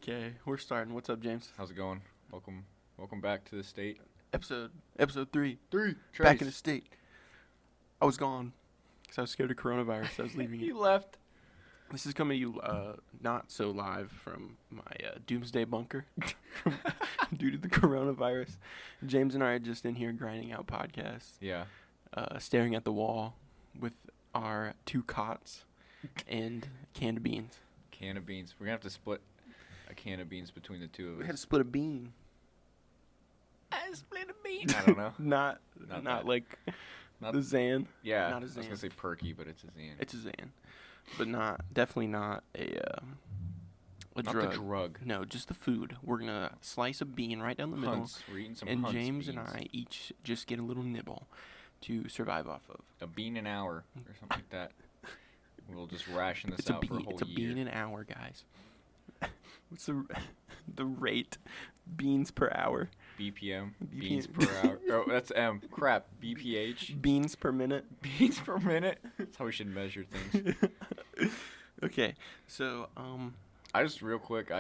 Okay, we're starting. What's up, James? How's it going? Welcome back to the state. Episode 3. Trace. Back in the state. I was gone because I was scared of coronavirus. I was leaving it. You left. This is coming to you not so live from my doomsday bunker due to the coronavirus. James and I are just in here grinding out podcasts. Yeah. Staring at the wall with our 2 cots and canned beans. Can of beans. We're going to have to split a can of beans between the two of us. We had to split a bean. I split a bean. I don't know. not like Not the Zan. Yeah. Not a I was Zan. going to say perky, but it's a Zan. It's a Zan. But definitely not a Not drug. the drug. No, just the food. We're going to slice a bean right down the middle. Hunts. We're eating some And Hunts James beans. and I each just get a little nibble to survive off of. A bean an hour or something like that. We'll just ration this It's a out for a bean. whole It's a year. bean an hour, guys. What's the rate? Beans per hour. BPM. BPM. Beans per hour. Oh, that's M. Crap. BPH. Beans per minute. Beans per minute. That's how we should measure things. Okay, so Real quick,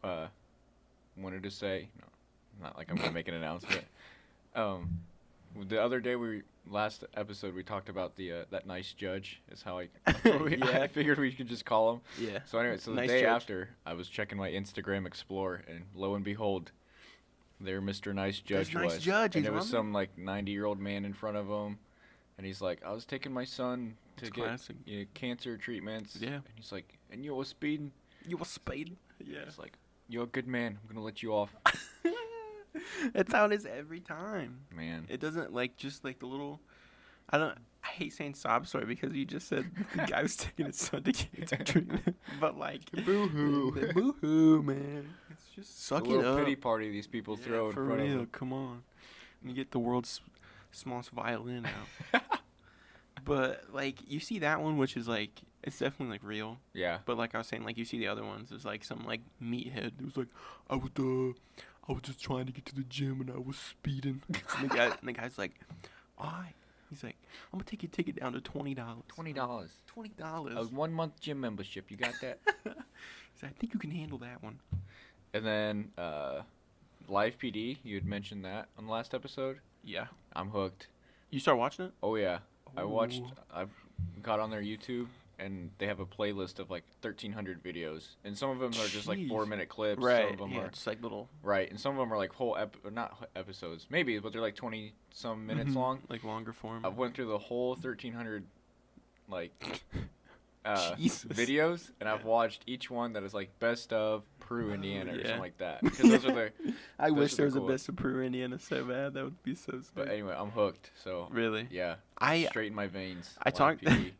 wanted to say, not like I'm going to make an announcement. The other day, last episode, we talked about that nice judge is how I figured we could just call him. yeah. So anyway, the Nice day judge. after, I was checking my Instagram Explorer, and lo and behold, there Mr. Nice Judge Nice was. Judge, and he's there was on some 90-year-old man in front of him, and he's like, I was taking my son to It's get classic. cancer treatments. Yeah. And he's like, and you was speeding? You was speeding. Yeah. It's like, you're a good man. I'm going to let you off. That's how it is every time. Man. It doesn't just the little. I hate saying sob story because you just said the guy was taking his son to cancer treatment, but Boo-hoo. Boo-hoo, man. It's just suck a it little up. pity party these people throw in for front real. of them. Come on, you get the world's smallest violin out. But you see that one, which is it's definitely real. Yeah. But I was saying, you see the other ones, it's some meathead who's I was just trying to get to the gym and I was speeding. And the guy's like, why? He's like, I'm gonna take your ticket down to $20. $20. $20. A 1-month gym membership. You got that? He's like, I think you can handle that one. And then Live PD, you had mentioned that on the last episode. Yeah. I'm hooked. You start watching it? Oh, yeah. I Ooh. got on their YouTube, and they have a playlist of 1,300 videos. And some of them are just Jeez. 4-minute clips. Right. Some of them yeah, are just little. Right. And some of them are whole not episodes. Maybe, but they're 20-some minutes long. Longer form. I went through the whole 1,300 Jesus. videos, and I've watched each one that is best of Peru, Indiana, or yeah. something like that. Because those are the. I wish there was a cool best of Peru, Indiana so bad. That would be so sick. But anyway, I'm hooked. So Really? yeah, straight in my veins. I Live talked- PD.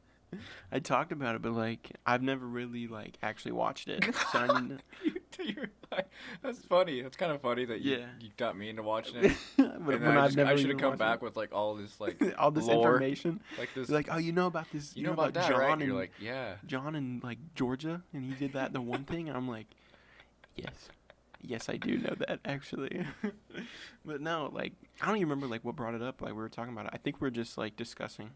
I talked about it, but I've never really actually watched it. So I need That's funny. It's kind of funny that you got me into watching it. but And when then I've I never should have even come watched back it. with all this all this lore, information. this. Oh, you know about this? You know about that, John right? and You're yeah. John in Georgia, and he did that the one thing, and I'm like, yes, I do know that actually. But no, I don't even remember what brought it up. We were talking about it. I think we are just discussing.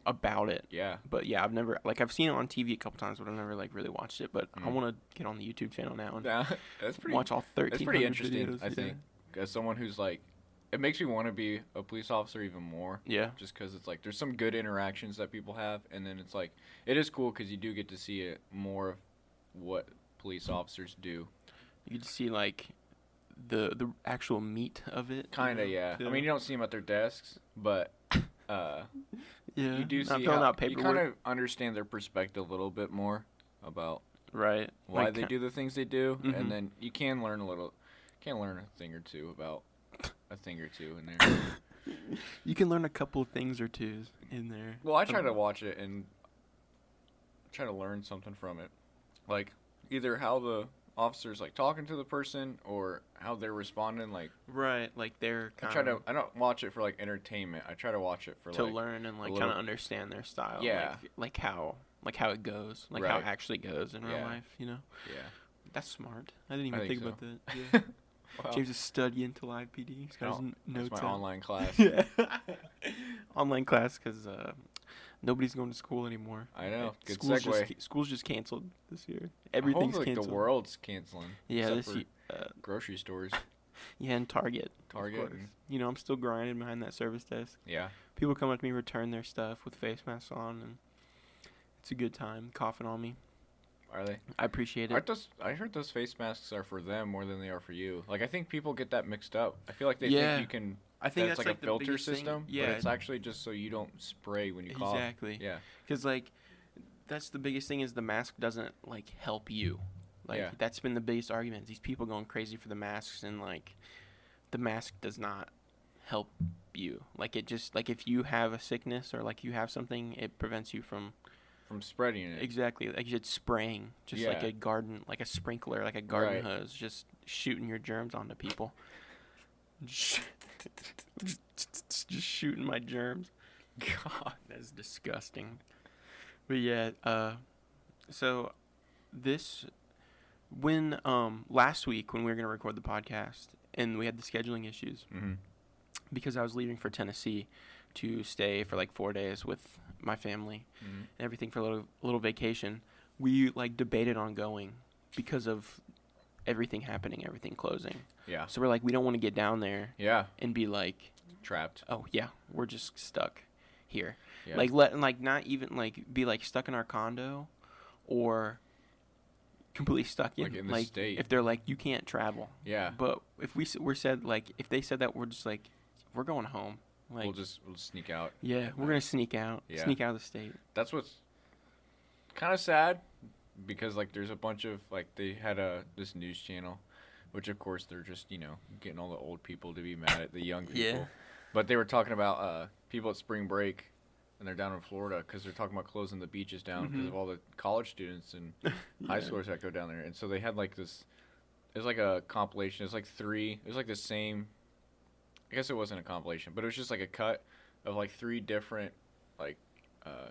About it. Yeah. But yeah, I've never I've seen it on TV a couple times, but I've never really watched it. But I want to get on the YouTube channel now and That's pretty. watch all 13. That's pretty interesting. Videos. I think as someone who's it makes me want to be a police officer even more. Yeah. Just because it's there's some good interactions that people have, and then it's it is cool because you do get to see it more of what police officers do. You get to see the actual meat of it. Kind of, yeah. I mean, you don't see them at their desks, but. Yeah, You do not see filling how out you kind paperwork. of understand their perspective a little bit more about Right. why they do the things they do, Mhm. and then you can learn a thing or two about a thing or two in there. You can learn a couple of things or twos in there. Well, I try to watch it and try to learn something from it, either how the officer's talking to the person or how they're responding. Right, they're I don't watch it for entertainment. I try to watch it for to learn and kind of understand their style. Yeah. How it goes, how it Right. actually goes in real life. Yeah. That's smart. I didn't even I think think about that. Yeah. Wow. James is studying to live PD. He's got his notes That's my out. online class. Yeah. Online class because Nobody's going to school anymore. I know. Good School's segue. School's just canceled this year. Everything's Hopefully, canceled. the world's canceling. Yeah, Except for grocery stores. Yeah, and Target. Target. Of course. You know, I'm still grinding behind that service desk. Yeah. People come up to me, return their stuff with face masks on, and it's a good time. Coughing on me. Are they? I appreciate it. I heard those face masks are for them more than they are for you. Like, I think people get that mixed up. I feel like they Yeah. think you can. I think it's that's like a the filter biggest thing. system. Yeah. But it's actually just so you don't spray when you cough. Exactly. Yeah. Because, like, that's the biggest thing is the mask doesn't, like, help you. Like, Yeah. that's been the biggest argument. These people going crazy for the masks, and, like, the mask does not help you. Like, it just, like, if you have a sickness or, like, you have something, it prevents you from Spreading it. exactly, like, it's spraying, just like Yeah. a garden, like a sprinkler, like a garden Right. hose, just shooting your germs onto people. just shooting my germs. God, that's disgusting. But yeah, so this when last week when we were gonna record the podcast and we had the scheduling issues Mm-hmm. because I was leaving for Tennessee to stay for like 4 days with my family Mm-hmm. and everything for a little vacation. We like debated on going because of everything happening, everything closing. Yeah. So we're like, we don't want to get down there Yeah. and be like, Trapped. oh yeah, we're just stuck here. Yeah. Like not even like be like stuck in our condo or completely stuck in Like in the state. if they're like you can't travel. Yeah. But if we're said like if they said that, we're just like we're going home. Like we'll just sneak out. yeah, we're gonna sneak out Yeah. sneak out of the state. That's what's kind of sad because like there's a bunch of like they had this news channel, which of course they're just getting all the old people to be mad at the young people. Yeah. But they were talking about people at spring break, and they're down in Florida because they're talking about closing the beaches down because Mhm. of all the college students and high Yeah. schoolers that go down there. And so they had like this. It was like a compilation. It was like three. It was like the same. I guess it wasn't a compilation, but it was just like a cut of like three different like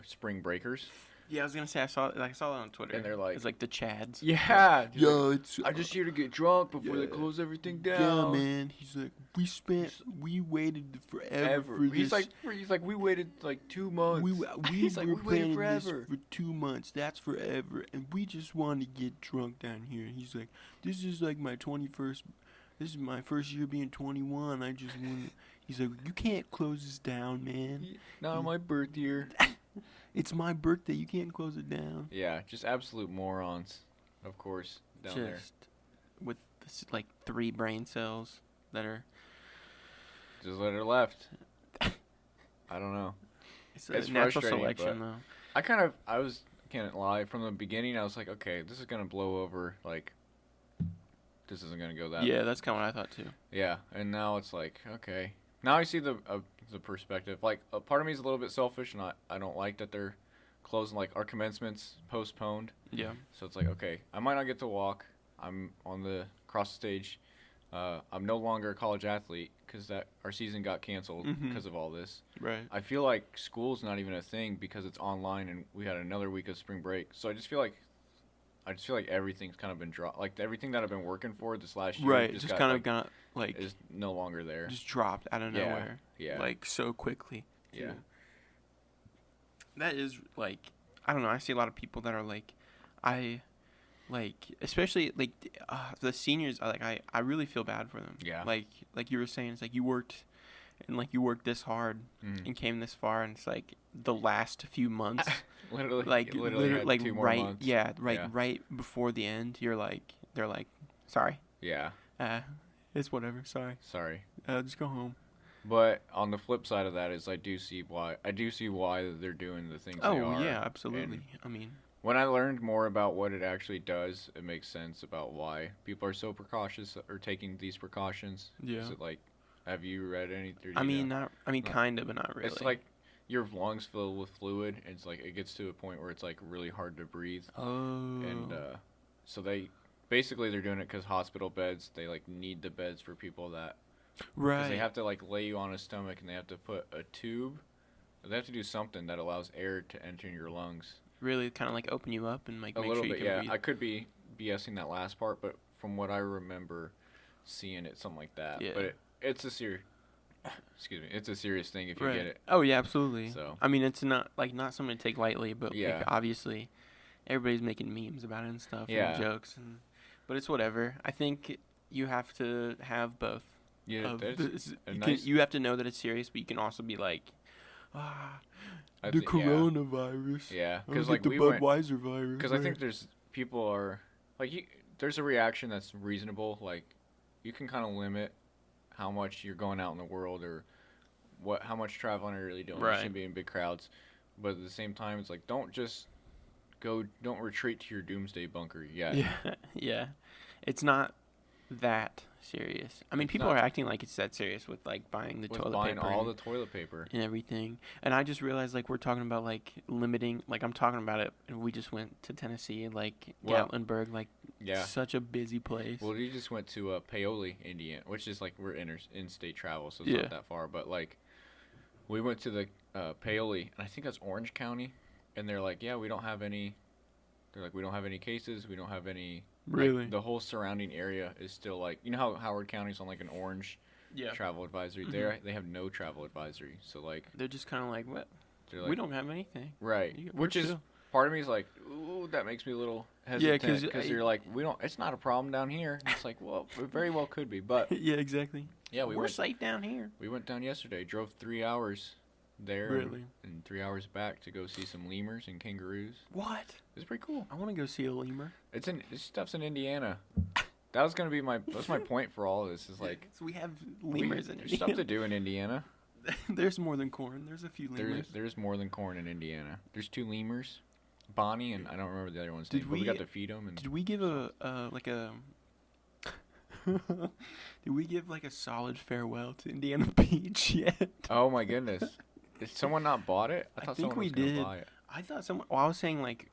spring breakers. Yeah, I was gonna say I saw that on Twitter. And they're like- it's like the Chads. Yeah. it's I'm just here to get drunk before they yeah. close everything yeah, down. man. He's like we waited forever Ever. for this. He's like we waited like 2 months. We He's like, were we waited planning this forever. for 2 months. That's forever, and we just want to get drunk down here. He's like, this is like my 21st. This is my first year being 21. I just want. He's like, you can't close this down, man. Not on my birth year. It's my birthday. You can't close it down. Yeah, just absolute morons, of course, down there. Just with this, like 3 brain cells that are. Just let her left. I don't know. It's a It's natural frustrating, selection, though. Can't lie, from the beginning, I was like, okay, this is going to blow over, like, this isn't going to go that Yeah, that's kind of what I thought too. Yeah, and now it's like, okay. Now I see the perspective. Like, a part of me is a little bit selfish, and I don't like that they're closing, like, our commencement's postponed. Yeah. So it's like, okay, I might not get to walk. I'm on the cross stage. I'm no longer a college athlete because our season got canceled Mhm. because of all this. Right. I feel like school's not even a thing because it's online and we had another week of spring break. So I just feel like everything's kind of been dropped. Like everything that I've been working for this last year, Right. Just kind of got like is no longer there. just dropped out of Yeah, nowhere. yeah. Like so quickly. too. Yeah. That is like I don't know. I see a lot of people that are like, especially like the seniors. I really feel bad for them. Yeah. Like you were saying, it's like you worked this hard Mhm. and came this far, and it's like the last few months, literally literally had 2 more right, months. yeah, Yeah. right before the end. They're like, sorry, Yeah. it's whatever. Sorry, Sorry. just go home. But on the flip side of that is I do see why they're doing the things they Oh are. yeah, absolutely. And I mean, when I learned more about what it actually does, it makes sense about why people are so precautious or taking these precautions. yeah. Is it like, have you read any? Or do I you mean, know? not. No. Kind of, but not really. It's like your lungs fill with fluid. And it's like it gets to a point where it's like really hard to breathe. oh, And so they're doing it because hospital beds, they like need the beds for people that, right. because they have to like lay you on a stomach and they have to put a tube. They have to do something that allows air to enter in your lungs. Really, kind of like open you up and like A make little sure you bit, can yeah. breathe. I could be BSing that last part, but from what I remember seeing it, something like that. Yeah. But it's a serious. excuse me, it's a serious thing if you Right. get it. Oh yeah, absolutely. So I mean, it's not not something to take lightly, but Yeah. like obviously, everybody's making memes about it and stuff Yeah. and jokes, but it's whatever. I think you have to have both. yeah, there's a You nice. you have to know that it's serious, but you can also be like, ah, I the thi- coronavirus. Yeah, I'll because get like the we went. Budweiser virus. Because I think there's people are like there's a reaction that's reasonable. Like you can kind of limit how much you're going out in the world or how much traveling are you really doing. You Right. shouldn't be in big crowds, but at the same time, it's like don't retreat to your doomsday bunker yet. Yeah, yeah. It's not that serious. I mean, It's people not. are acting like it's that serious with like buying the With toilet buying paper all the toilet paper. and everything. And I just realized like we're talking about like limiting. Like I'm talking about it, and we just went to Tennessee, like Well, Gatlinburg, like Yeah. such a busy place. Well, we just went to Paoli, Indiana, which is like we're in-state travel, so it's Yeah. not that far. But like, we went to the Paoli, and I think that's Orange County, and they're like, yeah, we don't have any. They're like, we don't have any cases. We don't have any. Really? Like, the whole surrounding area is still like, you know how Howard County's on like an orange Yeah. travel advisory. Mhm. They have no travel advisory. So like, They're just kind of like, what? they're like, We don't have anything. right, We're which is chill. part of me is like, ooh, that makes me a little Yeah, hesitant 'cause because I- you're like, we don't. It's not a problem down here. And it's like, well, it very well could be, but Yeah, exactly. yeah, we We're went. safe down here. We went down yesterday. Drove 3 hours there, Really? and 3 hours back to go see some lemurs and kangaroos. What? It's pretty cool. I want to go see a lemur. This stuff's in Indiana. That was gonna be that's my point for all of this. Is like So we have lemurs in there's stuff to do in Indiana. There's more than corn. There's a few lemurs. There's more than corn in Indiana. There's 2 lemurs, Bonnie and I don't remember the other one's Did name. But we got we- to feed them and Did we give a like a Did we give like a solid farewell to Indiana Beach yet? oh my goodness, is someone not bought it? I thought think someone we was gonna did. buy it. I thought someone. Well, I was saying like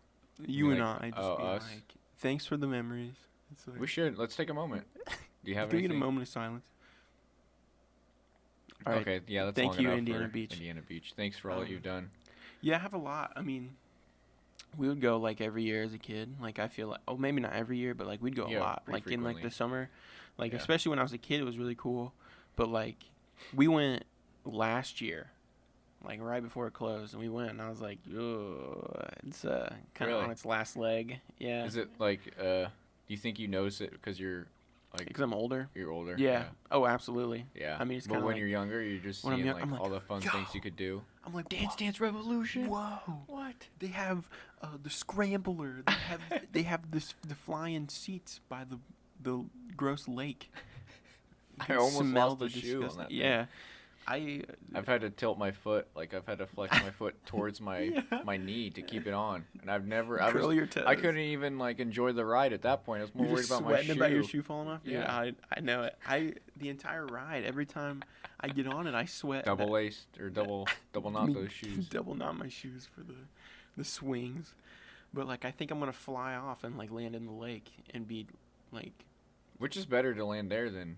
you Be and like, I just oh, be us? like, thanks for the memories. It's like, We should let's take a moment. Do you have can we get a anything? moment of silence? All right. Okay, yeah, that's Thank long you, enough Indiana for Beach. Indiana Beach. Thanks for all that Um, you've done. Yeah, I have a lot. I mean, we would go like every year as a kid. Like I feel like, oh, maybe not every year, but like we'd go Yeah, a lot. pretty Like in like frequently. the summer, like Yeah. especially when I was a kid, it was really cool. But like, we went last year, like right before it closed, and we went, and I was like, ugh, it's kind of Really? on its last leg. Yeah, Is it like do you think you notice it because you're like because I'm older. you're older? Yeah. Oh, absolutely. Yeah. I mean, it's but kinda when like- you're younger, you're just when I'm seeing young- like I'm like, all the fun things yo. you could do. I'm like, Dance Dance Revolution. whoa. What? They have the scrambler. They have the flying seats by the gross lake. You I can almost smell lost the a shoe on disgusting- that thing. Yeah, I've had to tilt my foot, like I've had to flex my foot towards my Yeah. my knee to keep it on, and I've never. curl your toes. I couldn't even like enjoy the ride at that point. I was more You're worried just about my sweating shoe. about your shoe falling off. Yeah. I know it. The entire ride, every time I get on it, I sweat. Double laced or double knot Me- those shoes. Double knot my shoes for the swings. But like, I think I'm gonna fly off and like land in the lake and be like Which is better to land there than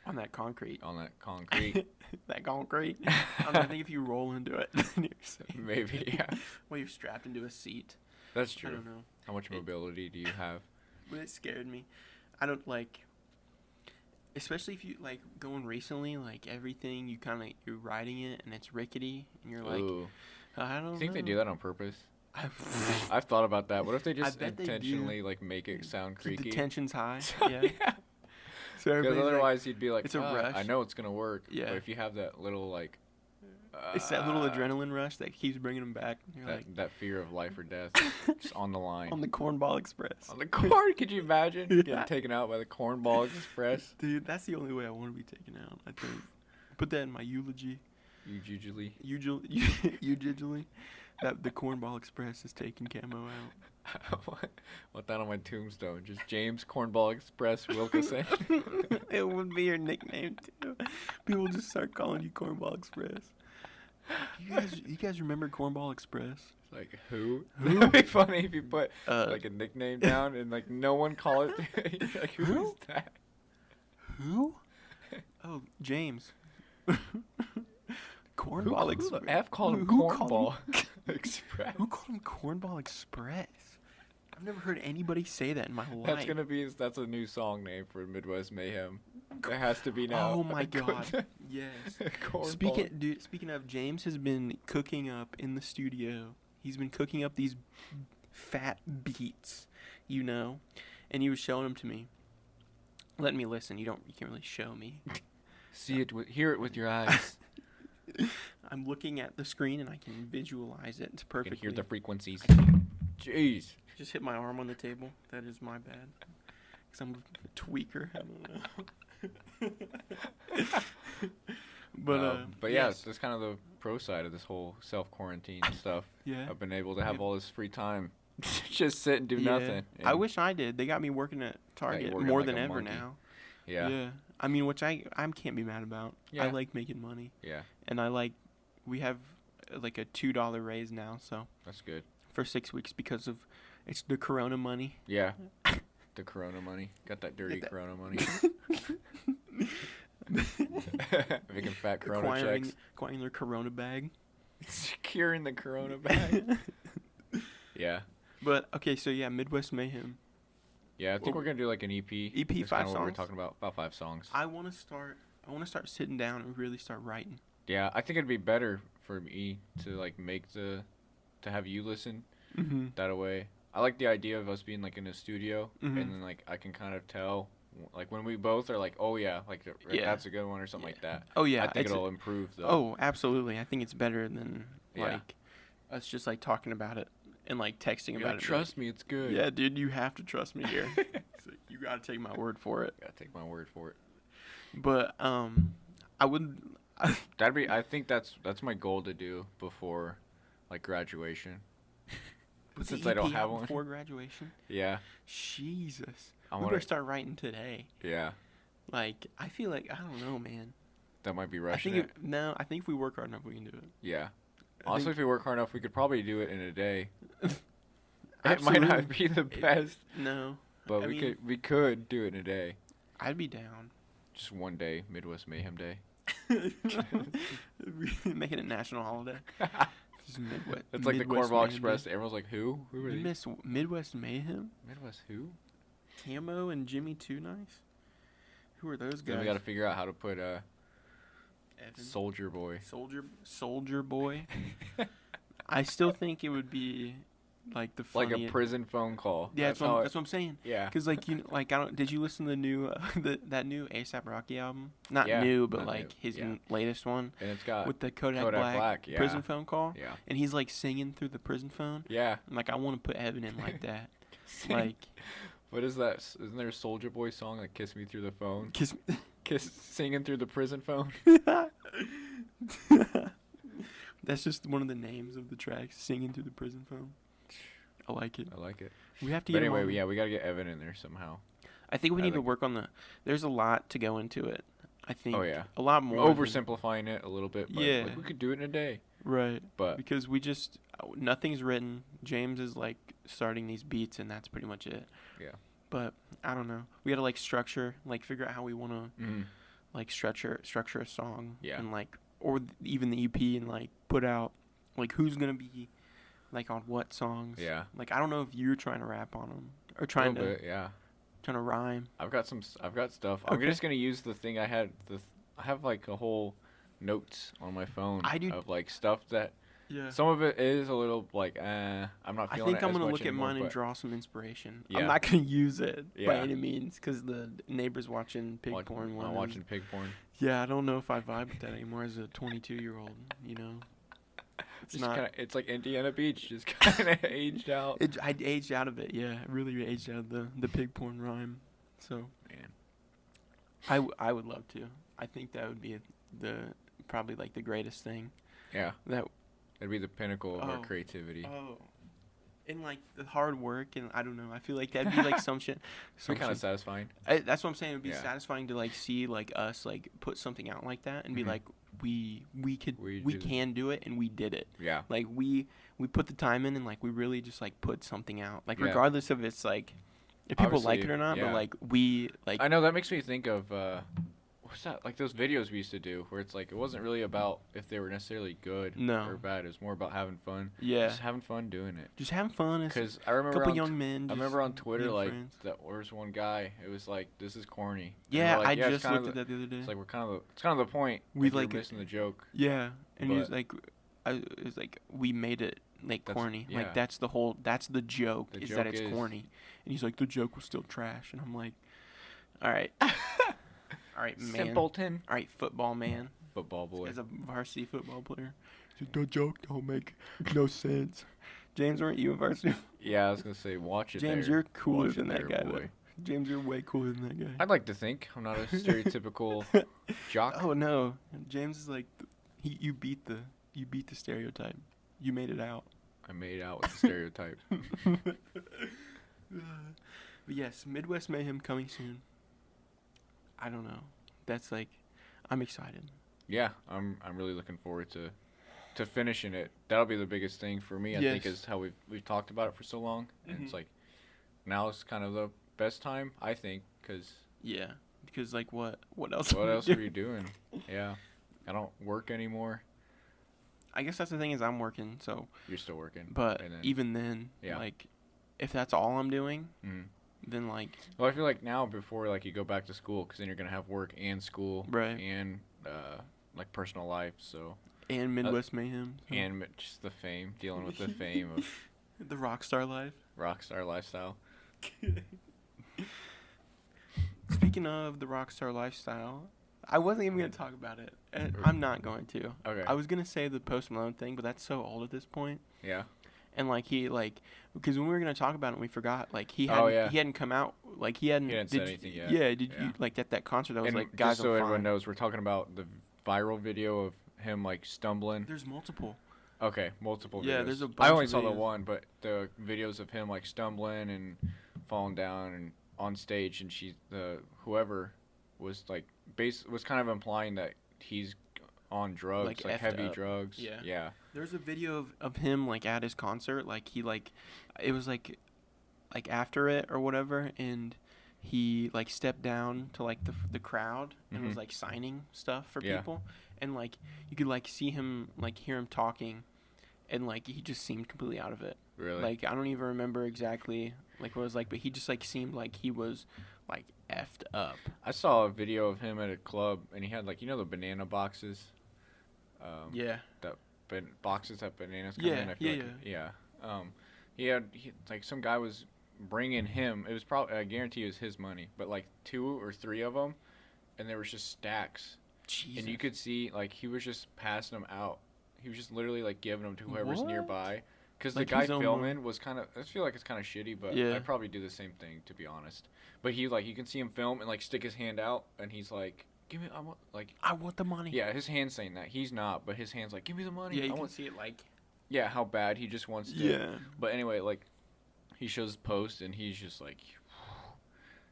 on that concrete. on that concrete? That concrete. I think if you roll into it, then you're safe. Maybe, yeah. Well, you're strapped into a seat. That's I true. don't know. How much It- mobility do you have? But it scared me. I don't like, especially if you like going recently, like everything you kind of you're riding it and it's rickety and you're like, Ooh. I don't You think they know. do that on purpose? I I've thought about that. What if they just bet they do. intentionally like make it sound keep creaky? the tensions high. So, Yeah. yeah. So Because everybody's like, otherwise you'd be like, it's a "Ah, rush." I know it's gonna work. Yeah. But if you have that little like, it's that little ah, adrenaline rush that keeps bringing them back. You're that, like that fear of life or death, just on the line. on the Cornball Express. On the corn, could you imagine Yeah. getting taken out by the Cornball Express? Dude, that's the only way I want to be taken out. I think. Put that in my eulogy. You usually. Eulogy. That the Cornball Express is taking Camo out. Want that on my tombstone? Just James Cornball Express Wilkinson. It would be your nickname too. People just start calling you Cornball Express. You guys remember Cornball Express? Like who? That'd be funny if you put Uh, like a nickname down and like no one call it. Like who's Who? that? Who? Oh, James. Cornball Who Express. the F called him Who called Cornball him- Express? Who called him Cornball Express? I've never heard anybody say that in my life. That's a new song name for Midwest Mayhem. It has to be now. Oh my god. Yes. Speaking of, James has been cooking up in the studio. He's been cooking up these fat beats, and he was showing them to me. Let me listen. You can't really show me. Hear it with your eyes. I'm looking at the screen and I can visualize it perfectly. You can hear the frequencies. Jeez. Just hit my arm on the table. That is my bad. Because I'm a tweaker. I don't know. But yeah, that's kind of the pro side of this whole self-quarantine stuff. Yeah. I've been able to have all this free time. Just sit and do nothing. And I wish I did. They got me working at Target more than ever now. Yeah. Yeah. I mean, which I can't be mad about. Yeah. I like making money. Yeah. And we have like a $2 raise now, so. That's good. For 6 weeks because of, it's the Corona money. Yeah. The Corona money. Got that dirty Corona money. Making fat Corona checks. Acquiring their Corona bag. Securing the Corona bag. Yeah. But, okay, so yeah, Midwest Mayhem. Yeah, I think we're going to do like an EP. EP, That's 5 songs? What we're talking about 5 songs. I want to start sitting down and really start writing. Yeah, I think it'd be better for me to like to have you listen that way. I like the idea of us being like in a studio and then like I can kind of tell like when we both are like, oh yeah, like that's a good one or something like that. Oh yeah, I think it'll improve though. Oh, absolutely. I think it's better than like us just like talking about it and like texting about it. Trust me, it's good. Yeah, dude, you have to trust me here. So you gotta take my word for it. Gotta take my word for it. But I would. I think that's my goal to do before like graduation. Since I don't have one. Before graduation? Yeah. Jesus. We better start writing today. Yeah. Like, I feel like, I don't know, man. That might be rushing it. No, I think if we work hard enough, we can do it. Yeah. Honestly, if we work hard enough, we could probably do it in a day. It might not be the best. No. But we could do it in a day. I'd be down. Just one day, Midwest Mayhem Day. Making it national holiday. Midwest. It's like Midwest the Cornball Express. Everyone's like, who? Who are these? Midwest Mayhem? Midwest who? Camo and Jimmy Too Nice? Who are those guys? Then we got to figure out how to put Soldier Boy. Soldier Boy? I still think it would be like the funniest. Like a prison phone call. Yeah, that's what I'm saying. Yeah. Because did you listen to the new that new A$AP Rocky album? Not new, but like his latest one. And it's got with the Kodak Black prison phone call. Yeah. And he's like singing through the prison phone. Yeah. I'm like, I want to put Evan in like that. Like. What is that? Isn't there a Soldier Boy song like "Kiss Me Through the Phone"? Singing through the prison phone. That's just one of the names of the tracks. Singing through the prison phone. I like it. We have to. But anyway, we gotta get Evan in there somehow. I think we need to work on there's a lot to go into it. I think. Oh yeah. A lot more. Oversimplifying it a little bit. But like, we could do it in a day. Right. But because nothing's written. James is like starting these beats, and that's pretty much it. Yeah. But I don't know. We gotta like structure, like figure out how we wanna like structure a song. Yeah. And like, or even the EP, and like put out like who's gonna be like on what songs. Yeah. Like I don't know if you're trying to rap on them or trying to rhyme. I've got stuff. Okay. I'm just gonna use the thing I had. I have like a whole notes on my phone of like stuff that. Yeah. Some of it is a little like, I'm not feeling it. I think I'm going to look at mine and draw some inspiration. Yeah. I'm not going to use it by any means because the neighbor's watching pig porn. I'm watching pig porn. Yeah, I don't know if I vibe with that anymore as a 22-year-old, you know. It's like Indiana Beach, just kind of aged out. I aged out of it, yeah. I really aged out of the pig porn rhyme. So, man. I would love to. I think that would be probably like the greatest thing. Yeah. That'd be the pinnacle of our creativity. Oh. And, like, the hard work, and I don't know. I feel like that'd be, like, some shit. It'd be kind of satisfying. That's what I'm saying. It'd be satisfying to, like, see, like, us, like, put something out like that and be like, we can do it, and we did it. Yeah. Like, we put the time in, and, like, we really just, like, put something out. Like, regardless of it's, like, if people like it or not, but, like, we, like. I know, that makes me think of, what's that? Like those videos we used to do where it's like it wasn't really about if they were necessarily good No. or bad. It was more about having fun. Yeah. Just having fun doing it. Just having fun. Because I A remember couple on young men. I remember on Twitter being like friends. there was one guy. It was like, "This is corny." And Yeah, we're like, I "Yeah, it's just kind looked of at that the other day. It's like it's kind of the point. We you're like- missing the joke. Yeah, and he was But- like, it was like we made it like That's- corny. yeah. Like that's the joke The is that joke it's is- corny. And he's like, the joke was still trash, and I'm like, all right, all right, man, Simpleton. all right, football man, Football boy. as a varsity football player. He's like, the joke don't make no sense. James, weren't you a varsity? Yeah, I was gonna say, watch it. James, there. you're cooler Watch it than that there, guy, boy. though. James, you're way cooler than that guy. I'd like to think I'm not a stereotypical jock. Oh no, James is like, you beat the stereotype. You made it out. I made out with the stereotype. But yes, Midwest Mayhem coming soon. I don't know. That's like, I'm excited. Yeah, I'm really looking forward to finishing it. That'll be the biggest thing for me. I think Yes. is how we've talked about it for so long, and it's Mhm. like now is kind of the best time I think because Yeah, because like what else? what are we else are doing? you doing? Yeah, I don't work anymore. I guess that's the thing is I'm working, so You're still working, but and then, even then, Yeah. like, if that's all I'm doing, Mhm. then like, Well, I feel like now before like you go back to school, because then you're gonna have work and school, Right. and like personal life, so and Midwest Mayhem, so and just the fame, dealing with the fame of the rock star life. rockstar lifestyle. Speaking of the rock star lifestyle, I wasn't even gonna talk about it, and I'm not going to. Okay. I was gonna say the Post Malone thing, but that's so old at this point. Yeah. And like he like because when we were gonna talk about it, we forgot like he Oh, hadn't yeah. he hadn't come out like he hadn't. He hadn't did said you- anything yet. Yeah, did Yeah. you like at that concert? I was And like, guys, just so I'm everyone fine. knows, we're talking about the viral video of him like stumbling. There's multiple. Okay, multiple videos. Yeah, there's a I bunch only of saw the videos. one, but the videos of him like stumbling and falling down and on stage, and whoever was like was kind of implying that he's on drugs, Like, like effed heavy up. drugs. Yeah. Yeah. There's a video of him like at his concert, like he like it was like after it or whatever, and he like stepped down to like the crowd and was Mhm. like signing stuff for Yeah. people, and like you could like see him like hear him talking, and like he just seemed completely out of it. Really. Like I don't even remember exactly like what it was like, but he just like seemed like he was like effed up. I saw a video of him at a club, and he had like the banana boxes. Yeah. Boxes that bananas come Yeah, in. I feel like he had like some guy was bringing him. It was probably, I guarantee it was his money, but like 2 or 3 of them, and there was just stacks. Jesus. And you could see like he was just passing them out. He was just literally like giving them to whoever's What? nearby. Because Like the guy his own filming was kind of, I feel like it's kind of shitty, but Yeah. I'd probably do the same thing, to be honest. But he like, you can see him film and like stick his hand out, and he's like, "Give me, I want like." I want the money. Yeah, his hand's saying that. He's not, but his hand's like, "Give me the money." Yeah, you I can want. see it like. Yeah, how bad he just wants to. Yeah. But anyway, like, he shows his post, and he's just like,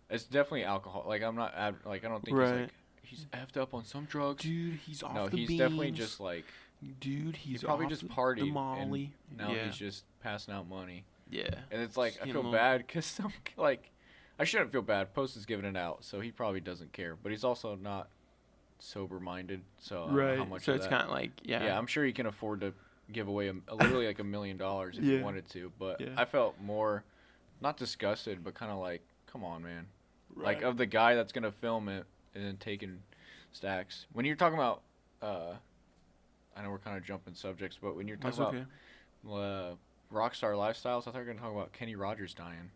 it's definitely alcohol. Like, I'm not, like, I don't think Right. he's effed up on some drugs. Dude, he's off No, the he's beans. definitely just like, Dude, he he's probably off just the partied. Molly. And now yeah. he's just passing out money. Yeah. And it's like, Just I getting feel a bad because some, like, I shouldn't feel bad. Post is giving it out, so he probably doesn't care. But he's also not sober-minded, so I don't know how much So of it's that. kind of like Yeah, I'm sure he can afford to give away literally like $1 million if he Yeah. wanted to. But Yeah. I felt more, not disgusted, but kind of like, come on, man. Like, Right. of the guy that's going to film it and then taking stacks. When you're talking about, I know we're kind of jumping subjects, but when you're That's talking okay. about rockstar lifestyles, I thought you were going to talk about Kenny Rogers dying.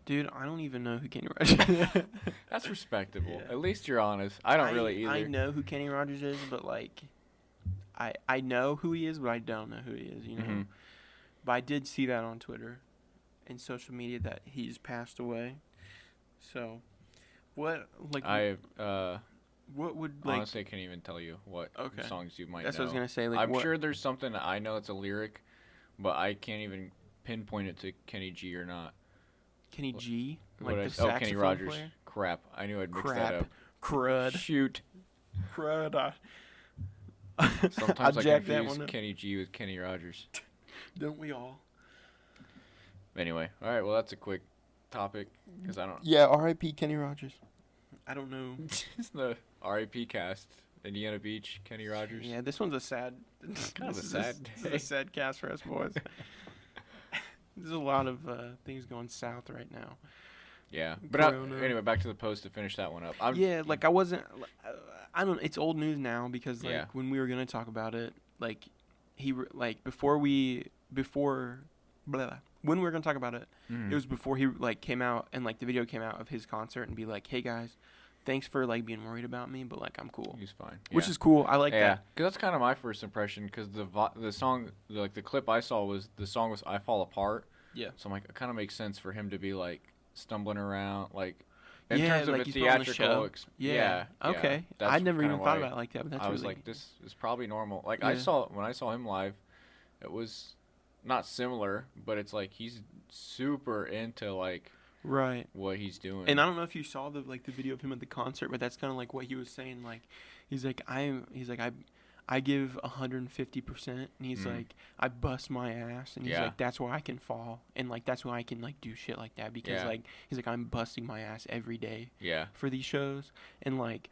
Dude, I don't even know who Kenny Rogers is. That's respectable. Yeah. At least you're honest. I don't really either. I know who Kenny Rogers is, but like, I know who he is, but I don't know who he is. You know. Mhm. But I did see that on Twitter and social media that he's passed away. So, what like what would like? honestly, I can't even tell you what Okay. songs you might That's know. what I was gonna say. Like, I'm what, sure there's something that I know it's a lyric, but I can't even pinpoint it to Kenny G or not. Kenny G, What like I- the saxophone Kenny Rogers. player. Crap. I knew I'd mix Crap. that up. Crud. Shoot. Crud. Sometimes I jacked that confuse one up. Kenny G with Kenny Rogers. Don't we all? Anyway, all right. Well, that's a quick topic because I don't. Yeah, R.I.P. Kenny Rogers. I don't know. It's the R.I.P. cast. Indiana Beach, Kenny Rogers. Yeah, this one's a sad. Kind of a this sad This is a sad cast for us boys. There's a lot of things going south right now. Yeah, but anyway, back to the post to finish that one up. Like I wasn't. I don't. It's old news now because like Yeah. when we were gonna talk about it, like when we were gonna talk about it, it was before he like came out and like the video came out of his concert and be like, hey guys, thanks for like being worried about me, but like I'm cool. He's fine. Which is cool. I like yeah, that. because that's kind of my first impression. Because the song, like the clip I saw was "I Fall Apart." Yeah. So I'm like, it kind of makes sense for him to be like stumbling around, like in Yeah, terms of like a he's put on the theatrical. show. Yeah. Okay. That's I never kinda even thought why about it like that, but that's I was really. like, this is probably normal. Like Yeah. when I saw him live, it was not similar, but it's like he's super into like Right. what he's doing. And I don't know if you saw the video of him at the concert, but that's kind of like what he was saying. Like, he's like I give 150%, and he's like I bust my ass, and he's like that's why I can fall, and like that's why I can like do shit like that because like he's like I'm busting my ass every day. Yeah. For these shows, and like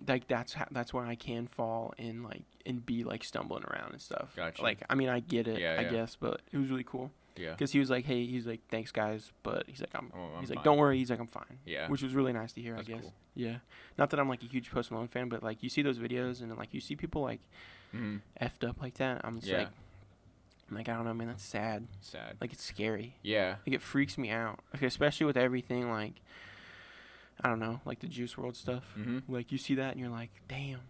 that's why I can fall and like and be like stumbling around and stuff. Gotcha. Like I mean I get it, I guess, but it was really cool. Yeah. Because he was like, hey, he's like, thanks guys, but he's like, I'm he's like, fine. don't worry, he's like, I'm fine. Yeah. Which was really nice to hear, That's I guess. cool. Yeah. Not that I'm like a huge Post Malone fan, but like you see those videos and like you see people like effed up like that. I'm just like, I don't know, man, that's sad. Sad. Like it's scary. Yeah. Like it freaks me out. Like especially with everything like, I don't know, like the Juice WRLD stuff. Like you see that and you're like, damn.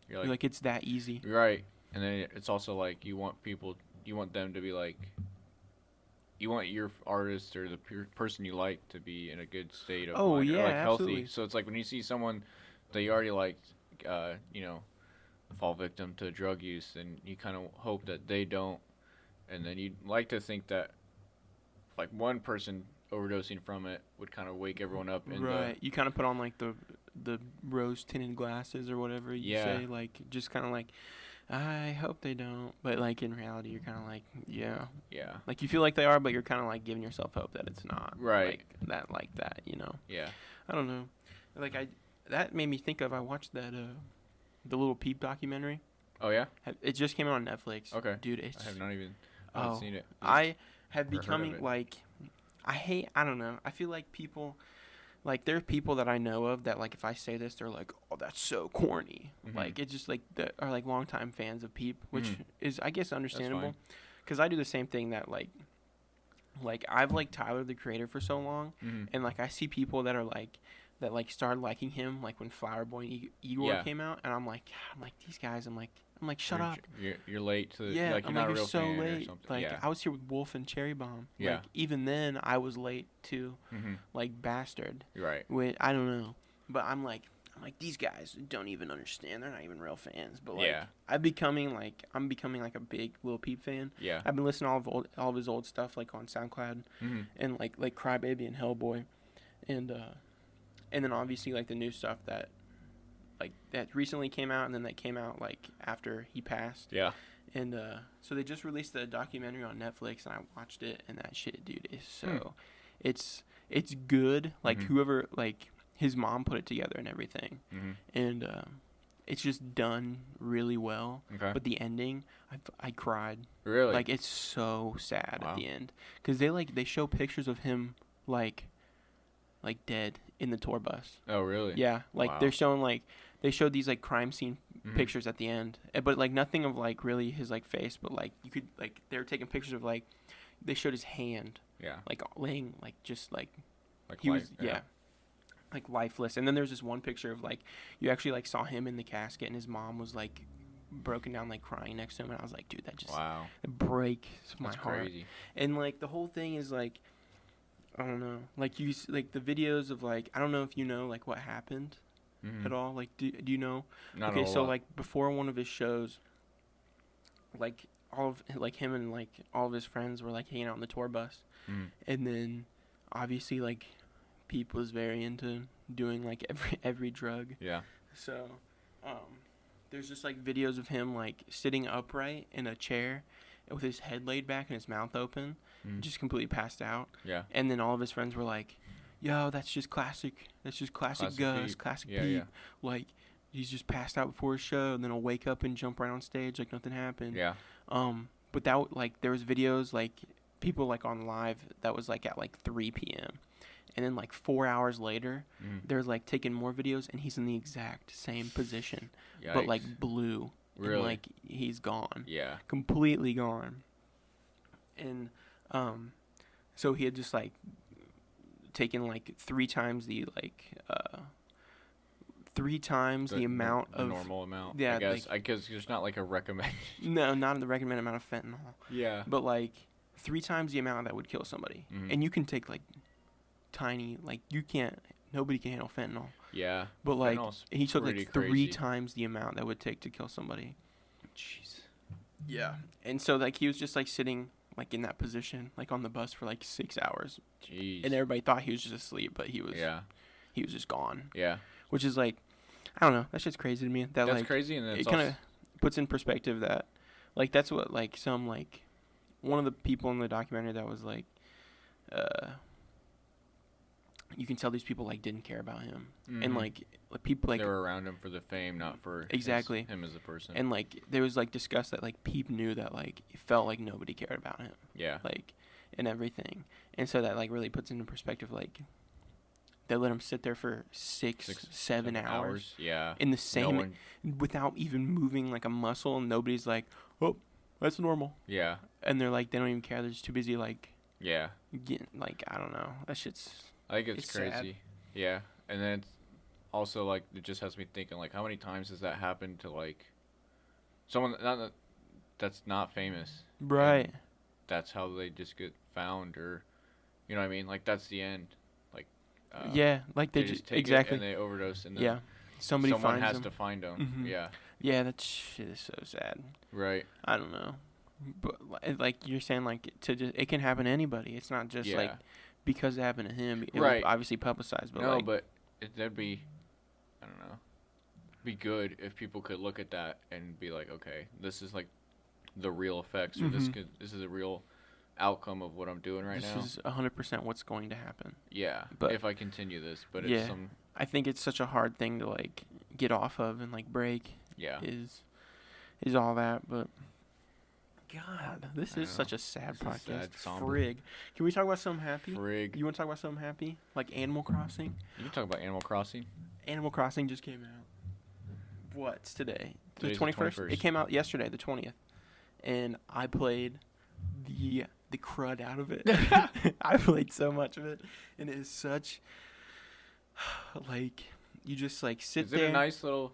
You're like it's that easy. Right. And then it's also like you want them to be like. You want your artist or the person you like to be in a good state of mind, or like absolutely. healthy. So it's like when you see someone that you already like, fall victim to drug use, and you kind of hope that they don't, and then you'd like to think that, like one person overdosing from it would kind of wake everyone up. Right. You kind of put on like the rose tinted glasses or whatever you say, like just kind of like. I hope they don't, but like in reality, you're kind of like, yeah, like you feel like they are, but you're kind of like giving yourself hope that it's not, right? Like that, you know? Yeah. I don't know. Like that made me think of. I watched that the Little Peep documentary. Oh yeah. It just came out on Netflix. Okay. Dude, I have not even seen it. I have becoming like, I don't know. I feel like people. Like, there are people that I know of that, like, if I say this, they're like, oh, that's so corny. Like, it's just, like, are, like, longtime fans of Peep, which is, I guess, understandable. Because I do the same thing that, like, I've liked Tyler, the Creator, for so long. And, like, I see people that are, like, started liking him, like, when Flower Boy and Igor came out. And I'm like, these guys, I'm like, shut up. You're late to yeah, like you're I'm not like, a real you're so fan late. or something. Like I was here with Wolf and Cherry Bomb. Yeah. Like even then I was late to like Bastard. Right. I don't know. But I'm like these guys don't even understand. They're not even real fans. But like I'm becoming like a big Lil Peep fan. Yeah. I've been listening to all of his old stuff like on SoundCloud and like Crybaby and Hellboy and then obviously like the new stuff that recently came out, and then that came out like after he passed. Yeah. And so they just released the documentary on Netflix, and I watched it, and that shit, dude, is so it's good. Like whoever like his mom put it together and everything, and it's just done really well. Okay. But the ending, I cried. Really? Like it's so sad at the end, because they show pictures of him like dead in the tour bus. Oh really? Yeah, like they're showing they showed these like crime scene pictures at the end, but like nothing of like really his like face, but like you could like they were taking pictures of like they showed his hand. Yeah. Like laying like just like he was like lifeless. And then there's this one picture of like you actually like saw him in the casket, and his mom was like broken down like crying next to him, and I was like, dude, that just it breaks my heart. Crazy. And like the whole thing is like I don't know, like like the videos of like I don't know if you know like what happened at all. Like do you know? Not okay, so lot. like before one of his shows, like all of like him and like all of his friends were like hanging out on the tour bus, and then obviously like Peep was very into doing like every drug. Yeah. So there's just like videos of him like sitting upright in a chair with his head laid back and his mouth open, just completely passed out. Yeah. And then all of his friends were like, yo, that's just classic. That's just classic Gus, Pete. classic Yeah, Pete. yeah. Like, he's just passed out before his show, and then he'll wake up and jump right on stage like nothing happened. Yeah. But that, like, there was videos, like, people, like, on live that was, like, at, like, 3 p.m. And then, like, 4 hours later, they're, like, taking more videos, and he's in the exact same position. Yikes. But, like, blue. Really? And, like, he's gone. Yeah. Completely gone. And, so he had just, like, taken, like, 3 times the, like, 3 times the amount the of... normal amount. Yeah, I guess. like- I guess there's not like a recommend. No, not the recommended amount of fentanyl. Yeah. But, like, 3 times the amount that would kill somebody. Mhm. And you can take, like, tiny... Like, you can't... Nobody can handle fentanyl. Yeah. But, like, Fentanyl's he took, pretty like, 3 crazy. times the amount that would take to kill somebody. Jeez. Yeah. And so, like, he was just, like, sitting, like, in that position, like, on the bus for, like, 6 hours. Jeez. And everybody thought he was just asleep, but he was... Yeah. He was just gone. Yeah. Which is, like... I don't know. That's just crazy to me. That, That's like, crazy, and it it's kind also of puts in perspective that, like, that's what, like, some, like... One of the people in the documentary that was, like... You can tell these people, like, didn't care about him. And, Mhm. like people, like... they were around him for the fame, not for Exactly. him as a person. And, like, there was, like, discussed that, like, Peep knew that, like, it felt like nobody cared about him. yeah. Like, and everything. And so that, like, really puts into perspective, like, they let him sit there for 7 hours. Yeah. In the No same... one, without even moving, like, a muscle, and nobody's like, oh, that's normal. yeah. And they're, like, they don't even care. They're just too busy, like, Yeah. getting, like, I don't know. That shit's... I think it's It's crazy. sad. Yeah. And then it's also, like, it just has me thinking, like, how many times has that happened to, like, someone that's not famous? Right. And that's how they just get found, or, you know what I mean? Like, that's the end. Like, Yeah, like, they just just... take Exactly. it and they overdose, and then Yeah. Somebody someone finds has them. to find them. Mhm. Yeah. Yeah, that shit is so sad. Right. I don't know. But, like, you're saying, like, it can happen to anybody. It's not just, Yeah. like, because it happened to him. It Right. was obviously publicized, but, No, like... but that'd be, I don't know, be good if people could look at that and be like, okay, this is like the real effects, or Mhm. this is a real outcome of what I'm doing right now. This is 100% what's going to happen. Yeah, but- if I continue this, but Yeah. it's some, I think it's such a hard thing to, like, get off of and, like, break. yeah, Is all that, but God, this I is know. such a sad This is podcast. sad, somber. Frig. Can we talk about something happy? frig. You want to talk about something happy? Like Animal Crossing? You can talk about Animal Crossing. Animal Crossing just came out. What's today? The Today's the 21st? 21st. It came out yesterday, the 20th. And I played the crud out of it. I played so much of it. And it is such, like, you just, like, sit Is there. it a nice little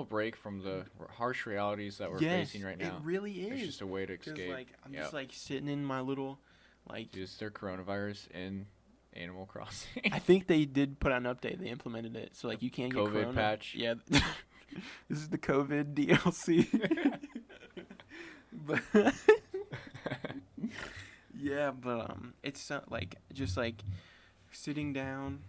break from the harsh realities that we're facing right now? It really is. It's just a way to Because, escape. like, I'm Yep. just, like, sitting in my little, like... Is there coronavirus in Animal Crossing? I think they did put out an update. They implemented it. So, like, you can get COVID corona. patch? Yeah. This is the COVID DLC. But... yeah, but, it's, like, just, like, sitting down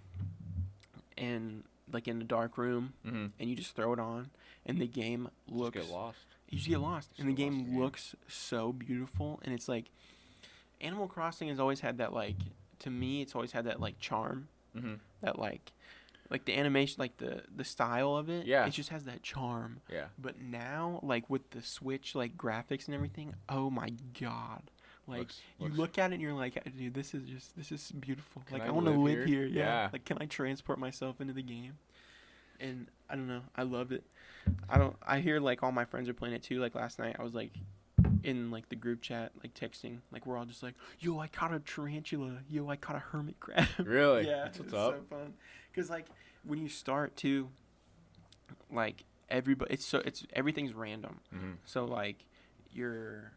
and, like, in a dark room, Mm-hmm. and you just throw it on, and the game looks... Just get lost. You just get lost. Just And the get lost in game the game. looks so beautiful. And it's like, Animal Crossing has always had that, like, to me, it's always had that, like, charm. Mm-hmm. That, like the animation, like, the style of it. Yeah. It just has that charm. Yeah. But now, like, with the Switch, like, graphics and everything, oh my God. Like, you Looks- look at it and you're like, dude, this is beautiful. Can Like, I I want to live live here? here. Yeah. Yeah. Like, can I transport myself into the game? And I don't know. I love it. I hear, like, all my friends are playing it too. Like, last night I was, like, in, like, the group chat, like, texting. Like, we're all just like, yo, I caught a tarantula. Yo, I caught a hermit crab. Really? Yeah. That's what's it's up. so fun. Because, like, when you start too, like, everything's random. Mm-hmm. So, like, your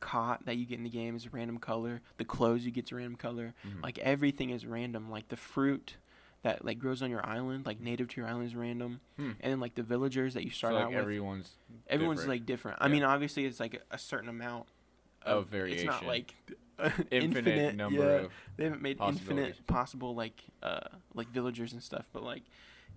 cot that you get in the game is a random color. The clothes you get's a random color. Mm-hmm. Like, everything is random. Like, the fruit that, like, grows on your island, like, native to your island is random. Hmm. And then, like, the villagers that you start So, like, out with, everyone's different. like, different. I Yeah. mean, obviously, it's, like, a certain amount Of It's not, variation. like, infinite number yeah. of They haven't made possibilities. infinite possible, like villagers and stuff, but, like,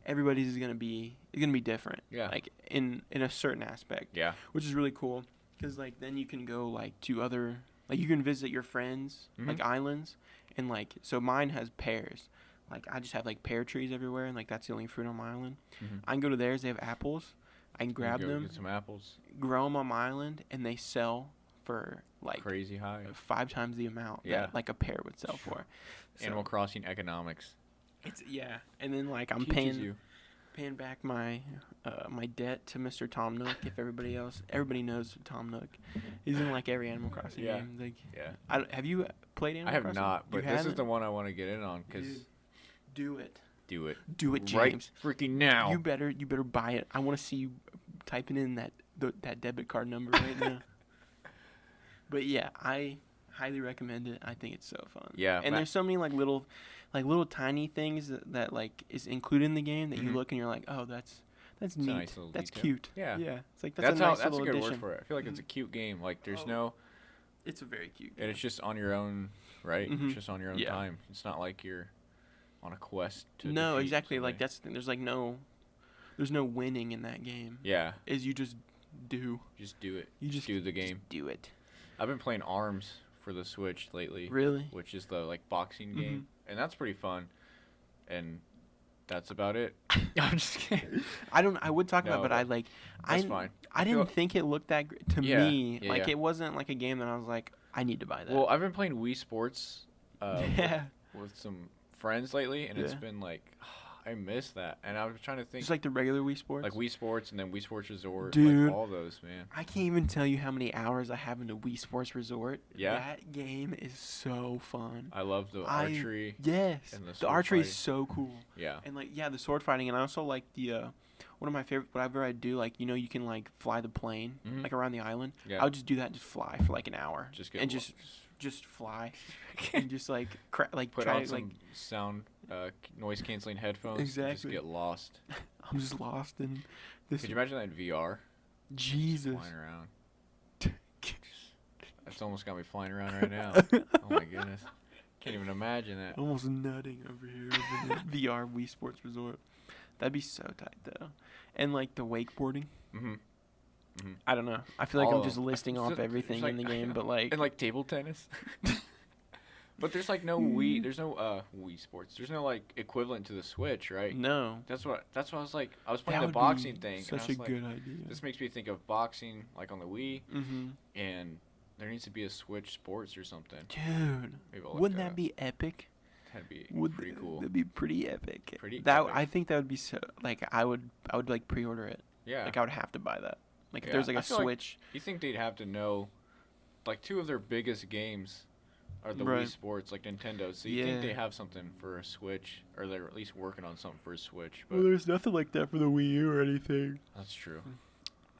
everybody's gonna be different. Yeah. Like, in a certain aspect. Yeah. Which is really cool, because, like, then you can go, like, to other, like, you can visit your friends, Mhm. like, islands, and, like, so mine has pears. like I just have like pear trees everywhere, and like that's the only fruit on my island. Mm-hmm. I can go to theirs. They have apples. I can grab them, Get some apples. grow them on my island, and they sell for like Crazy high. 5 times the amount Yeah. that like a pear would sell for. So, Animal Crossing economics. It's and then like I'm Teaches paying back my my debt to Mr. Tom Nook. If everybody knows Tom Nook. He's in like every Animal Crossing Yeah. game. Like, Yeah. have you played Animal I have Crossing? not, but You this is haven't? the one I want to get in on because Dude, do it. do it Do it, right James. freaking now. You better buy it. I want to see you typing in that debit card number right now. But yeah, I highly recommend it. I think it's so fun. Yeah, and there's so many like little tiny things that like is included in the game that you Mhm. look and you're like, oh, that's It's a neat. nice little That's detail. cute. Yeah. Yeah. It's like that's a nice that's a little good addition. word for it. I feel like it's a cute game. Like there's Oh. no, It's a very cute. and it's just on your own, right? Mhm. It's just on your own Yeah. time. It's not like you're on a quest to. No, defeat exactly. Like somebody. that's the thing. There's no winning in that game. Yeah, Is you just do. just do it. You just do the game. Just do it. I've been playing Arms for the Switch lately, Really? which is the like boxing Mhm. game, and that's pretty fun. And that's about it. I'm just kidding. I would talk about, No, but but I like. That's I fine. I feel- didn't think it looked that great to Yeah, me. yeah, Like yeah. it wasn't like a game that I was like, I need to buy that. Well, I've been playing Wii Sports yeah. with some friends lately, and it's Yeah. been like, I miss that. And I was trying to think, Just like the regular Wii Sports. like Wii Sports and then Wii Sports Resort, Dude. like all those, man. I can't even tell you how many hours I have in the Wii Sports Resort. Yeah? That game is so fun. I love the I- archery. Yes. And the The sword archery is fighting. so cool. Yeah. And like the sword fighting, and I also like the one of my favorite. Whatever I do, like you can like fly the plane Mhm. like around the island. Yeah. I would just do that and just fly for like an hour. Just get and lo- just fly and just like like put try on to some like sound noise canceling headphones. And just Exactly. get lost. I'm just lost in this. Could you imagine that in VR? Jesus. Flying around. That's almost got me flying around right now. Oh my goodness. Can't even imagine that. Almost nutting over here over the VR Wii Sports Resort. That'd be so tight though. And like the wakeboarding. Mm-hmm. I don't know. I feel like All I'm of just them. listing It's off just- everything it's in the like- game, but like And like table tennis. But there's like no Wii. There's no Wii Sports. There's no like equivalent to the Switch, right? no. That's what I was like. I was playing That the would be boxing thing. and I Such a was like, good idea. This makes me think of boxing, like on the Wii, Mm-hmm. and there needs to be a Switch Sports or something. Dude, Maybe I'll look wouldn't that that up. be epic? That'd be Would pretty cool. That'd be pretty epic. Pretty that epic. I think that would be so. Like I would like pre-order it. Yeah. Like I would have to buy that. Like if Yeah, there's like I a feel like Switch. You think they'd have to know, like two of their biggest games are the Right. Wii Sports, like Nintendo. So you think Yeah. they have something for a Switch, or they're at least working on something for a Switch. But Well, there's nothing like that for the Wii U or anything. that's true.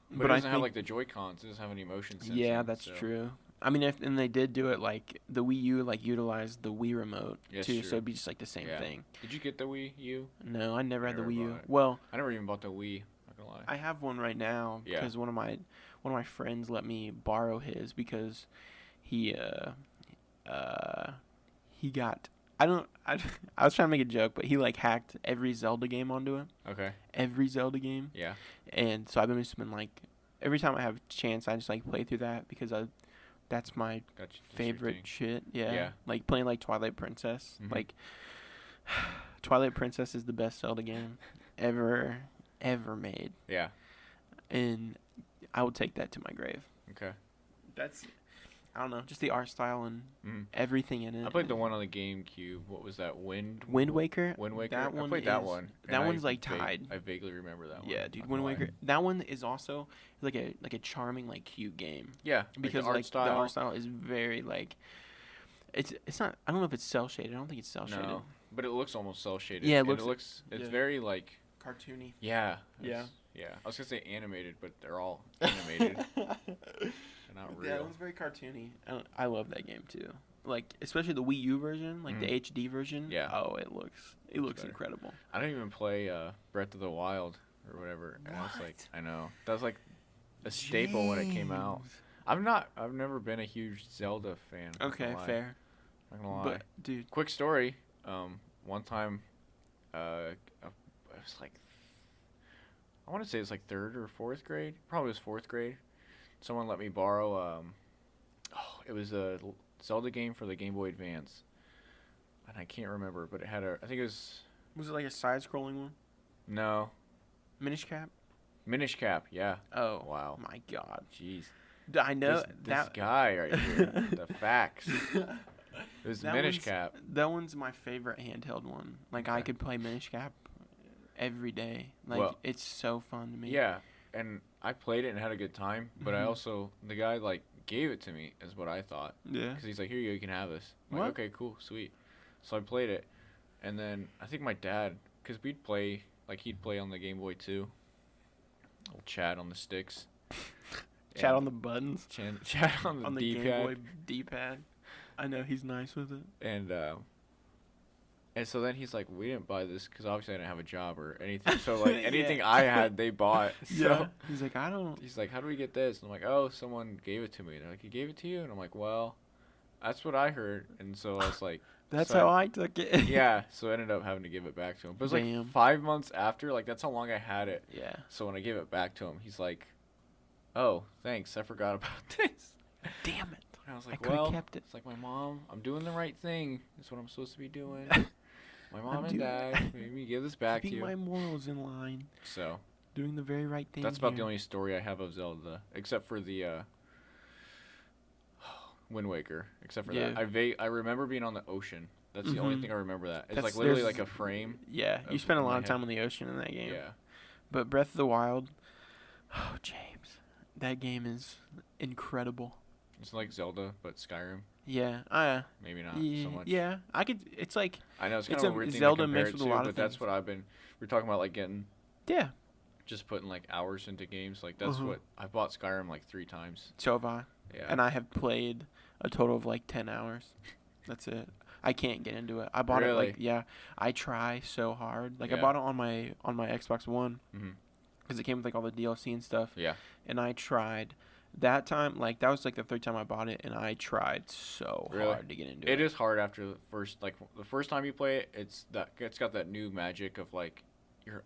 But But it I doesn't have think- like the Joy Cons. It doesn't have any motion sensing. Yeah, that's so- true. I mean, and they did do it like the Wii U like utilized the Wii remote Yes, too, true. so it'd be just like the same Yeah. thing. Did you get the Wii U? No, I never had the Never Wii U. bought it. Well, I never even bought the Wii. Not gonna lie. I have one right now Yeah. because one of my friends let me borrow his because he got I was trying to make a joke, but he like hacked every Zelda game onto it. Okay. Every Zelda game. Yeah. And so I've just been like every time I have a chance I just like play through that because that's my Gotcha. That's your favorite thing. shit. Yeah. Yeah. Like playing like Twilight Princess. Mhm. Like Twilight Princess is the best Zelda game ever made. Yeah. And I will take that to my grave. Okay. That's I don't know, just the art style and Mhm. everything in it. I played the one on the GameCube. What was that? Wind Waker. Wind Waker. That I one played that is- one. that and I one's, like, tied. I vaguely remember that one. Yeah, dude, not Wind gonna lie. Waker. That one is also like a charming like cute game Yeah. because the art like style. the art style is very like it's not. I don't know if it's cell shaded. I don't think it's cell shaded. No, but it looks almost cel shaded. Yeah, it And looks- It's yeah. very like. Cartoony. Yeah. Yeah. Yeah. I was gonna say animated, but they're all animated. They're not Yeah, it real. was very cartoony. I love that game too. Like especially the Wii U version, like the Mhm. HD version. Yeah. Oh, it looks better. incredible. I don't even play Breath of the Wild or whatever. And I was like, What? I know that was like a staple when it came out. James. I've never been a huge Zelda fan. not Okay, gonna lie. fair. Not gonna lie. But dude, Quick story. One time, it was like, I want to say it was like third or fourth grade. Probably was fourth grade. Someone let me borrow. It was a Zelda game for the Game Boy Advance. and I can't remember, but it had I think it was Was it like a side-scrolling one? no Minish Cap? Minish Cap. Yeah. Oh, Wow. my God. Jeez. I know This guy right here. The facts. It was That Minish one's- Cap. That one's my favorite handheld one. Like, I Okay. could play Minish Cap every day. Like, Well, it's so fun to me. Yeah, and I played it and had a good time, but I Mhm. also the guy like gave it to me is what I thought, Yeah. because he's like, here you can have this. I'm What? like, okay, cool, sweet. So I played it, and then I think my dad, because we'd play like he'd play on the Game Boy too. Old Chad on the sticks. Chat And on the buttons. Chad on the On the D-pad. Game Boy D-pad. I know, he's nice with it. And so then he's like, we didn't buy this because obviously I didn't have a job or anything. So like Yeah. anything I had, they bought. So Yeah. He's like, I don't... he's like, how do we get this? And I'm like, oh, someone gave it to me. They're like, he gave it to you? And I'm like, well, that's what I heard. And so I was like, That's so how I took it. yeah. So I ended up having to give it back to him. But it was Damn. like 5 months after. Like that's how long I had it. Yeah. So when I gave it back to him, he's like, oh, thanks. I forgot about this. Damn it. And I was I like, could have well, kept it. it's like my mom. I'm doing the right thing. That's what I'm supposed to be doing. My mom and doing- dad made me give this back to Keeping you. my morals in line. So Doing the very right thing. that's about the here. only story I have of Zelda, except for the Wind Waker. Except for that, I remember being on the ocean. That's the only Mhm. thing I remember. That it's That's- like literally there's- like a frame. Yeah, you of- spent a in lot my of time head. on the ocean in that game. Yeah. But Breath of the Wild, oh James, that game is incredible. It's like Zelda, but Skyrim. Yeah, Maybe not yeah, so much. yeah. I could. It's like I know it's It's kind of a a weird thing Zelda to compare mixed it with a to, lot of but that's things. what we're talking about, like getting yeah. just putting like hours into games. Like that's Mhm. what I bought Skyrim like 3 times. So have I, Yeah. and I have played a total of like 10 hours. That's it. I can't get into it. I bought it like Really? I try so hard. Like I Yeah. bought it on my Xbox One Mhm. because it came with like all the DLC and stuff. Yeah. And I tried. That time, like that was like the third time I bought it, and I tried so Really? hard to get into it. It is hard after the first time you play it. It's got that new magic of like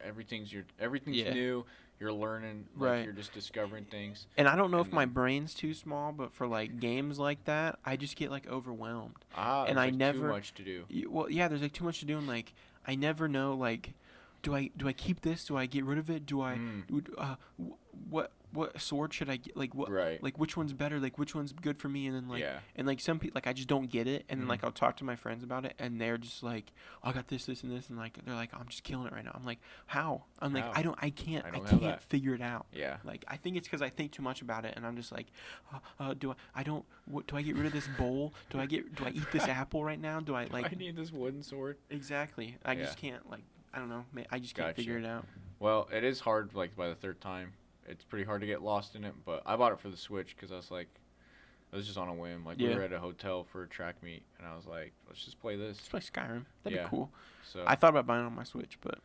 everything's Yeah. new. You're learning, like Right. you're just discovering things. And I don't know if and my then- brain's too small, but for like games like that, I just get like overwhelmed. And And I too never- much to do. Well, yeah, there's like too much to do, and like I never know like, do I keep this? Do I get rid of it? Do I what sword should I get? Like what? Right. Like which one's better? Like which one's good for me? And then like Yeah. and like some people like I just don't get it, and then Mhm. like I'll talk to my friends about it, and they're just like, oh, I got this, and this, and like they're like, I'm just killing it right now. I'm like, how? I'm like, How? I can't I don't have that. figure it out. Yeah. Like I think it's because I think too much about it, and I'm just like, do I get rid of this bowl? Do I eat this apple right now? Do I like I need this wooden sword. exactly? I Yeah. just can't like I don't know. I just can't figure Gotcha. it out. Well, it is hard. Like by the third time, it's pretty hard to get lost in it. But I bought it for the Switch because I was like, it was just on a whim. Like we Yeah. were at a hotel for a track meet, and I was like, let's just play this. Just play Skyrim. That'd Yeah. be cool. So I thought about buying it on my Switch, but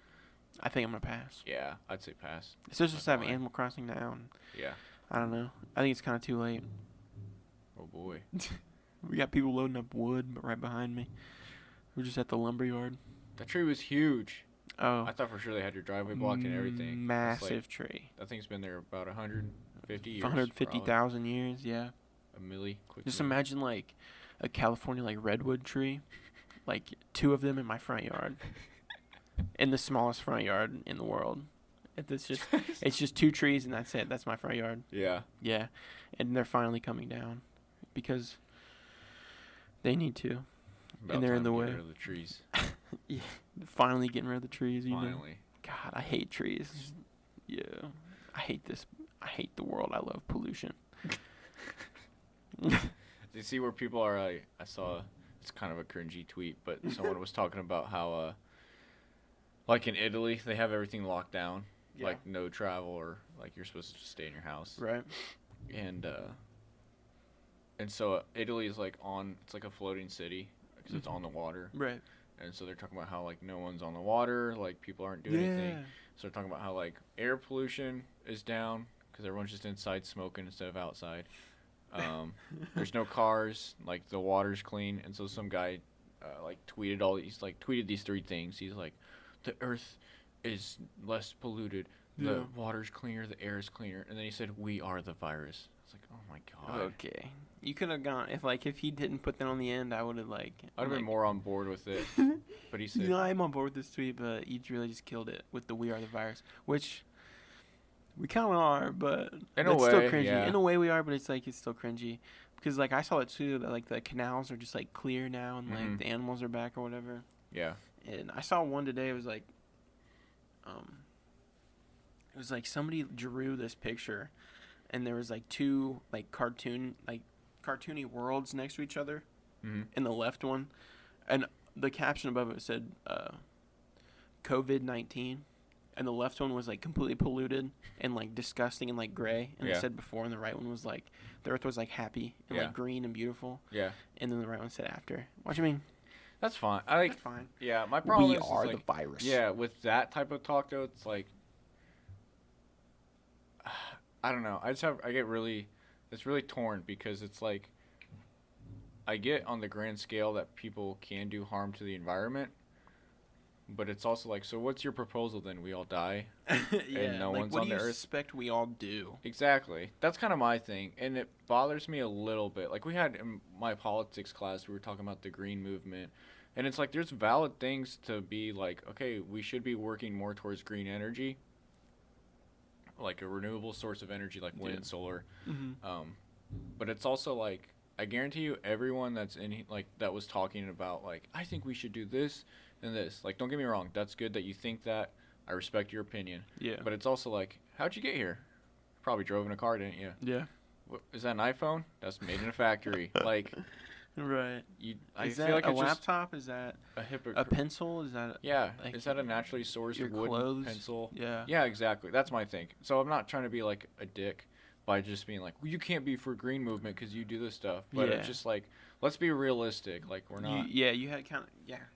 I think I'm gonna pass. yeah, I'd say pass. It's just Not have gonna lie. Animal Crossing now, and Yeah. I don't know. I think it's kind of too late. Oh boy. We got people loading up wood, but right behind me. We're just at the lumber yard. That tree was huge. Oh, I thought for sure they had your driveway blocked and everything. It's massive Like, tree. that thing's been there about 150 years. 150,000 years, yeah. probably. A milli. Quick Just milli. imagine like a California like redwood tree, like 2 of them in my front yard, in the smallest front yard in the world. It's just 2 trees and that's it. That's my front yard. Yeah. Yeah, and they're finally coming down because they need to. About they're in time the to get way. rid of the trees. Yeah, finally getting rid of the trees. You know. Finally. God, I hate trees. Yeah, I hate this. I hate the world. I love pollution. Do you see where people are? I saw. It's kind of a cringy tweet, but someone was talking about how, like in Italy, they have everything locked down, Yeah. like no travel or like you're supposed to just stay in your house. Right. And so Italy is like it's like a floating city because it's on the water. Right. And so they're talking about how like no one's on the water, like people aren't doing anything. So they're talking about how like air pollution is down because everyone's just inside smoking instead of outside. There's no cars, like the water's clean, and so some guy tweeted these 3 things. He's like, the earth is less polluted, the Yeah. water's cleaner, the air is cleaner, and then he said, we are the virus. like, oh my god. Okay. You could have gone if he didn't put that on the end, I would have I'd have been more on board with it. But he said, You know, I'm on board with this tweet, but you really just killed it with the "We Are the Virus," which we kind of are, but in a it's way, still cringy. yeah. In a way, we are, but it's still cringy because I saw it too. That the canals are just clear now, and Mhm. the animals are back or whatever. Yeah. And I saw one today. It was it was somebody drew this picture, and there was two cartoony worlds next to each other. Mm-hmm. In the left one, and the caption above it said COVID-19, and the left one was completely polluted and disgusting and gray, and it said before, and the right one was the earth was happy and green and beautiful, and then the right one said after. What do you mean? That's fine. That's fine. Yeah, my problem We is are the virus. Yeah, with that type of talk though, it's I don't know. It's really torn because it's I get on the grand scale that people can do harm to the environment, but it's also so what's your proposal then? We all die? Yeah, and no one's on the What do you earth? suspect we all do? Exactly. That's kind of my thing, and it bothers me a little bit. We had in my politics class, we were talking about the green movement, and it's there's valid things to be okay, we should be working more towards green energy, a renewable source of energy like wind and solar. Mm-hmm. But it's also I guarantee you everyone that's in that was talking about I think we should do this and this. Don't get me wrong, that's good that you think that. I respect your opinion. Yeah. But it's also how'd you get here? Probably drove in a car, didn't you? Yeah. Is that an iPhone? That's made in a factory. Right. I Is feel that like a it's laptop? Is that a pencil? Is that is that a naturally sourced wood clothes? pencil? Yeah. Yeah, exactly. That's my thing. So I'm not trying to be a dick by just being well, you can't be for green movement because you do this stuff. But it's just let's be realistic. We're not. You had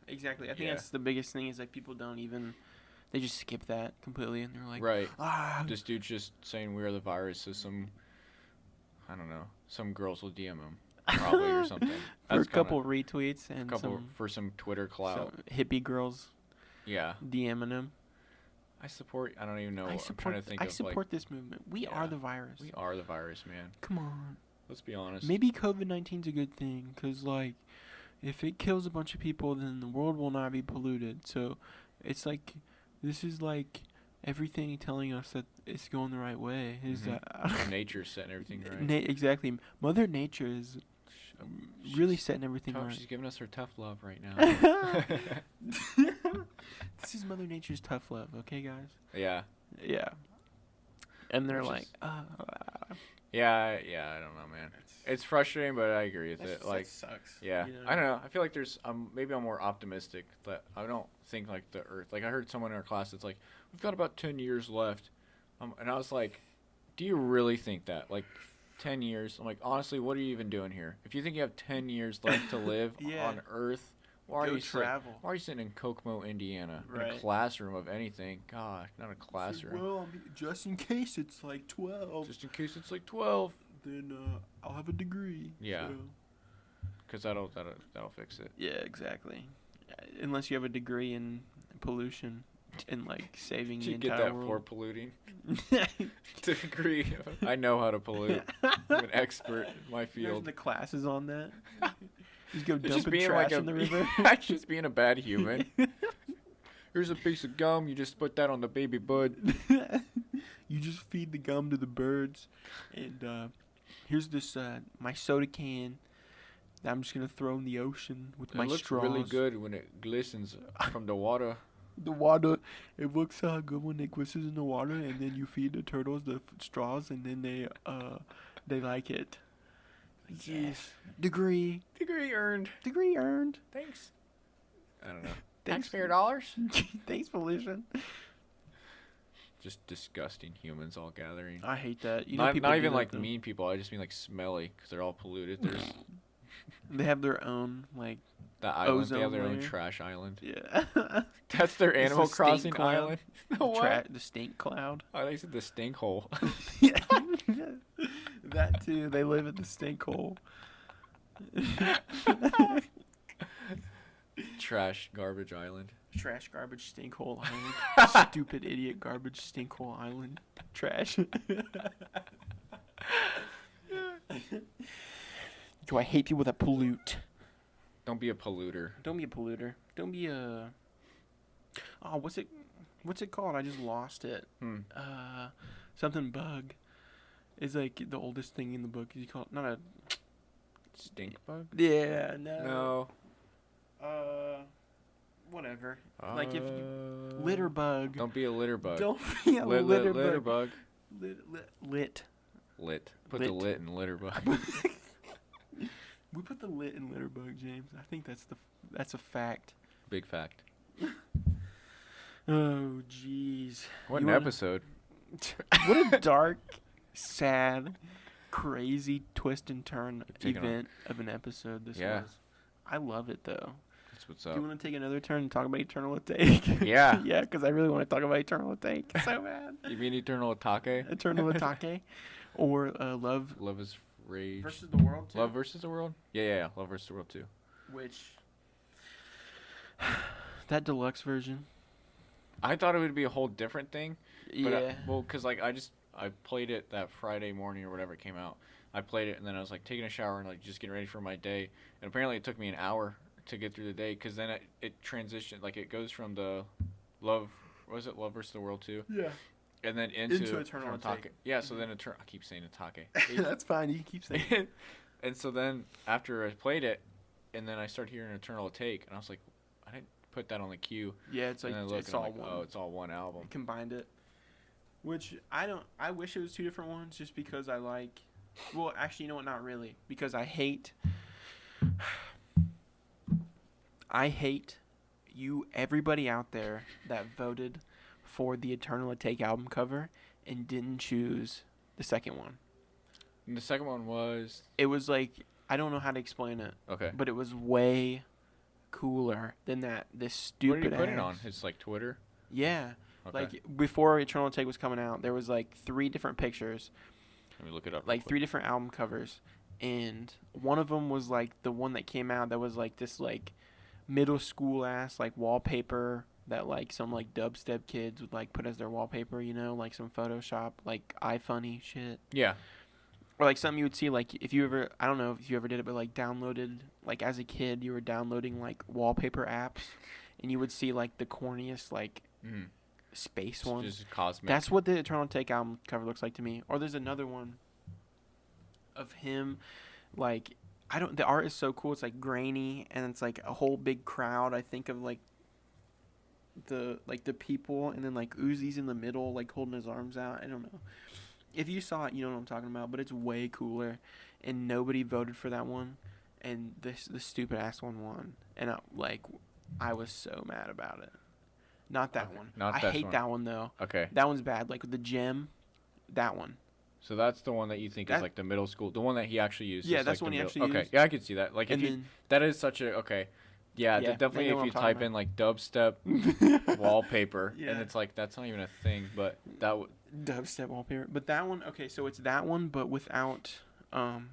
exactly. I think that's the biggest thing is people don't even. They just skip that completely, and they're right. Ah. This dude's just saying we are the virus, so I don't know, some girls will DM him, probably, or something. For a couple retweets and for some Twitter clout. Some hippie girls. Yeah. DMing him. I don't even know. I'm trying to think I support this movement. We are the virus. We are the virus, man. Come on. Let's be honest. Maybe COVID-19's a good thing, because, if it kills a bunch of people, then the world will not be polluted. So, it's this is everything telling us that it's going the right way. Is that nature's setting everything right? Exactly. Mother Nature is really setting everything right. She's giving us her tough love right now. This is Mother Nature's tough love, okay, guys? Yeah. Yeah. And they're Yeah, I don't know, man. It's frustrating, but I agree with it. That sucks. Yeah, I don't know. I feel there's maybe I'm more optimistic that I don't think the Earth. I heard someone in our class that's we've got about 10 years left, and I was do you really think that 10 years? I'm honestly, what are you even doing here? If you think you have 10 years left to live on Earth, why are you sitting in Kokomo, Indiana, in a classroom of anything? God, not a classroom. Well, just in case it's 12. Just in case it's 12. Then I'll have a degree. Yeah. Because that'll fix it. Yeah, exactly. Unless you have a degree in pollution and saving the entire world. Did you get that for polluting? Degree. I know how to pollute. I'm an expert in my field. There's the classes on that. Just go dumping trash in the river. Just being a bad human. Here's a piece of gum. You just put that on the baby bud. You just feed the gum to the birds. And here's this my soda can that I'm just going to throw in the ocean with my straws. It looks really good when it glistens from the water. The water, it looks good when it glistens in the water, and then you feed the turtles the straws, and then they like it. Yes. Degree earned. Thanks. I don't know. Taxpayer dollars? Thanks, Felicia. Just disgusting humans all gathering. I hate that. Not even mean people. I just mean smelly because they're all polluted. They have their own the island. They have their own trash island. Yeah. That's their Animal Crossing island. The stink cloud. Oh, they said the stink hole. Yeah. That too. They live at the stink hole. Trash garbage island. Trash garbage stink hole island. Stupid idiot garbage stink hole island. Trash. Do I hate people that pollute? Don't be a polluter. Don't be a polluter. Don't be a. Oh, what's it called? I just lost it. Something bug. Is like the oldest thing in the book. Is you call it not a Stink bug? Yeah, no. No. Whatever. Like if you, litter bug. Don't be a litter bug. Don't be a litter litter bug. bug. Lit. Put Lit. the lit in litter bug. We put the lit in litter bug, James. I think that's a fact. Big fact. Oh, jeez. What an episode. What a dark, sad, crazy twist and turn event of an episode this was. I love it, though. That's what's Do up. you want to take another turn and talk about Eternal Take? Yeah. Yeah, because I really want to talk about Eternal Take so bad. You mean Eternal Atake? Eternal Atake. Or Love Love is Rage. versus the World, too. Love versus the World? Yeah. Love versus the World, too. Which, that deluxe version. I thought it would be a whole different thing. But Yeah. well, because, like, I played it that Friday morning or whatever it came out. I played it, and then I was, like, taking a shower and, like, just getting ready for my day. And apparently it took me an hour to get through the day because then it transitioned. Like, it goes from the Love versus the World 2? Yeah. And then into Eternal Atake. Atake. Yeah, so then I keep saying Atake. That's fine. You can keep saying it. And so then after I played it, and then I started hearing Eternal Take, and I was like, I didn't put that on the queue. Yeah, it's like, And then I look, it's and I'm all like, one. oh, it's all one album. Combined it. Which, I wish it was two different ones just because I like... Well, actually, you know what? Not really. Because I hate everybody out there that voted for the Eternal Take album cover and didn't choose the second one. And the second one was... It was like, I don't know how to explain it, Okay. but it was way cooler than this stupid What did he put it ass- on? His, like, Twitter? Yeah. Okay. Like, before Eternal Take was coming out, there was like 3 different pictures, Let me look it up. like 3 different album covers, and one of them was like the one that came out that was like this like middle school ass like wallpaper that like some like dubstep kids would like put as their wallpaper, you know, like some Photoshop like iFunny shit. Yeah. Or like something you would see like if you ever, I don't know if you ever did it, but like downloaded, like as a kid you were downloading like wallpaper apps and you would see like the corniest like space one. Just cosmic. That's what the Eternal Take album cover looks like to me. Or there's another one of him, like, the art is so cool. It's like grainy and it's like a whole big crowd. I think of like the people and then like Uzi's in the middle, like holding his arms out. I don't know. If you saw it, you know what I'm talking about, but it's way cooler and nobody voted for that one and the stupid ass one won. And I was so mad about it. Not that one. I hate that one though. Okay. That one's bad. Like with the gem, that one. So that's the one that you think is like the middle school, the one that he actually used. Yeah, is that's like the one he actually Okay, used. yeah, I could see that. Like And if you, then- that is such a Yeah, Yeah, definitely I know if what you I'm talking type about. in like dubstep wallpaper, Yeah. and it's like that's not even a thing, but that would. Dubstep wallpaper. But that one, okay, so it's that one, but without the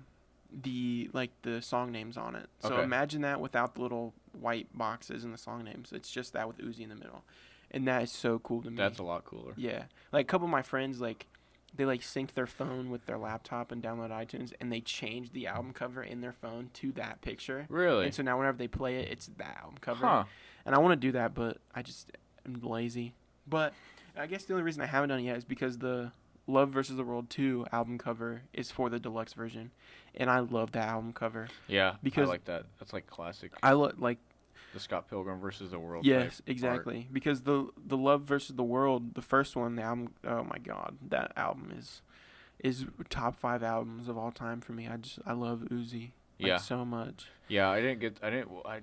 song names on it. So Okay. imagine that without the little white boxes and the song names. It's just that with Uzi in the middle, and that is so cool to me. That's a lot cooler. Yeah, like a couple of my friends they sync their phone with their laptop and download iTunes, and they change the album cover in their phone to that picture. Really? And so now whenever they play it, it's that album cover. Huh. And I want to do that, but I just am lazy. But I guess the only reason I haven't done it yet is because the Love versus the World 2 album cover is for the deluxe version, and I love that album cover. Yeah, Because I like that. That's like classic. I like The Scott Pilgrim versus the World. yes, type exactly. art. Because the Love versus the World, the first one, the album. Oh my God, that album is top 5 albums of all time for me. I love Uzi. Yeah. So much. Yeah, I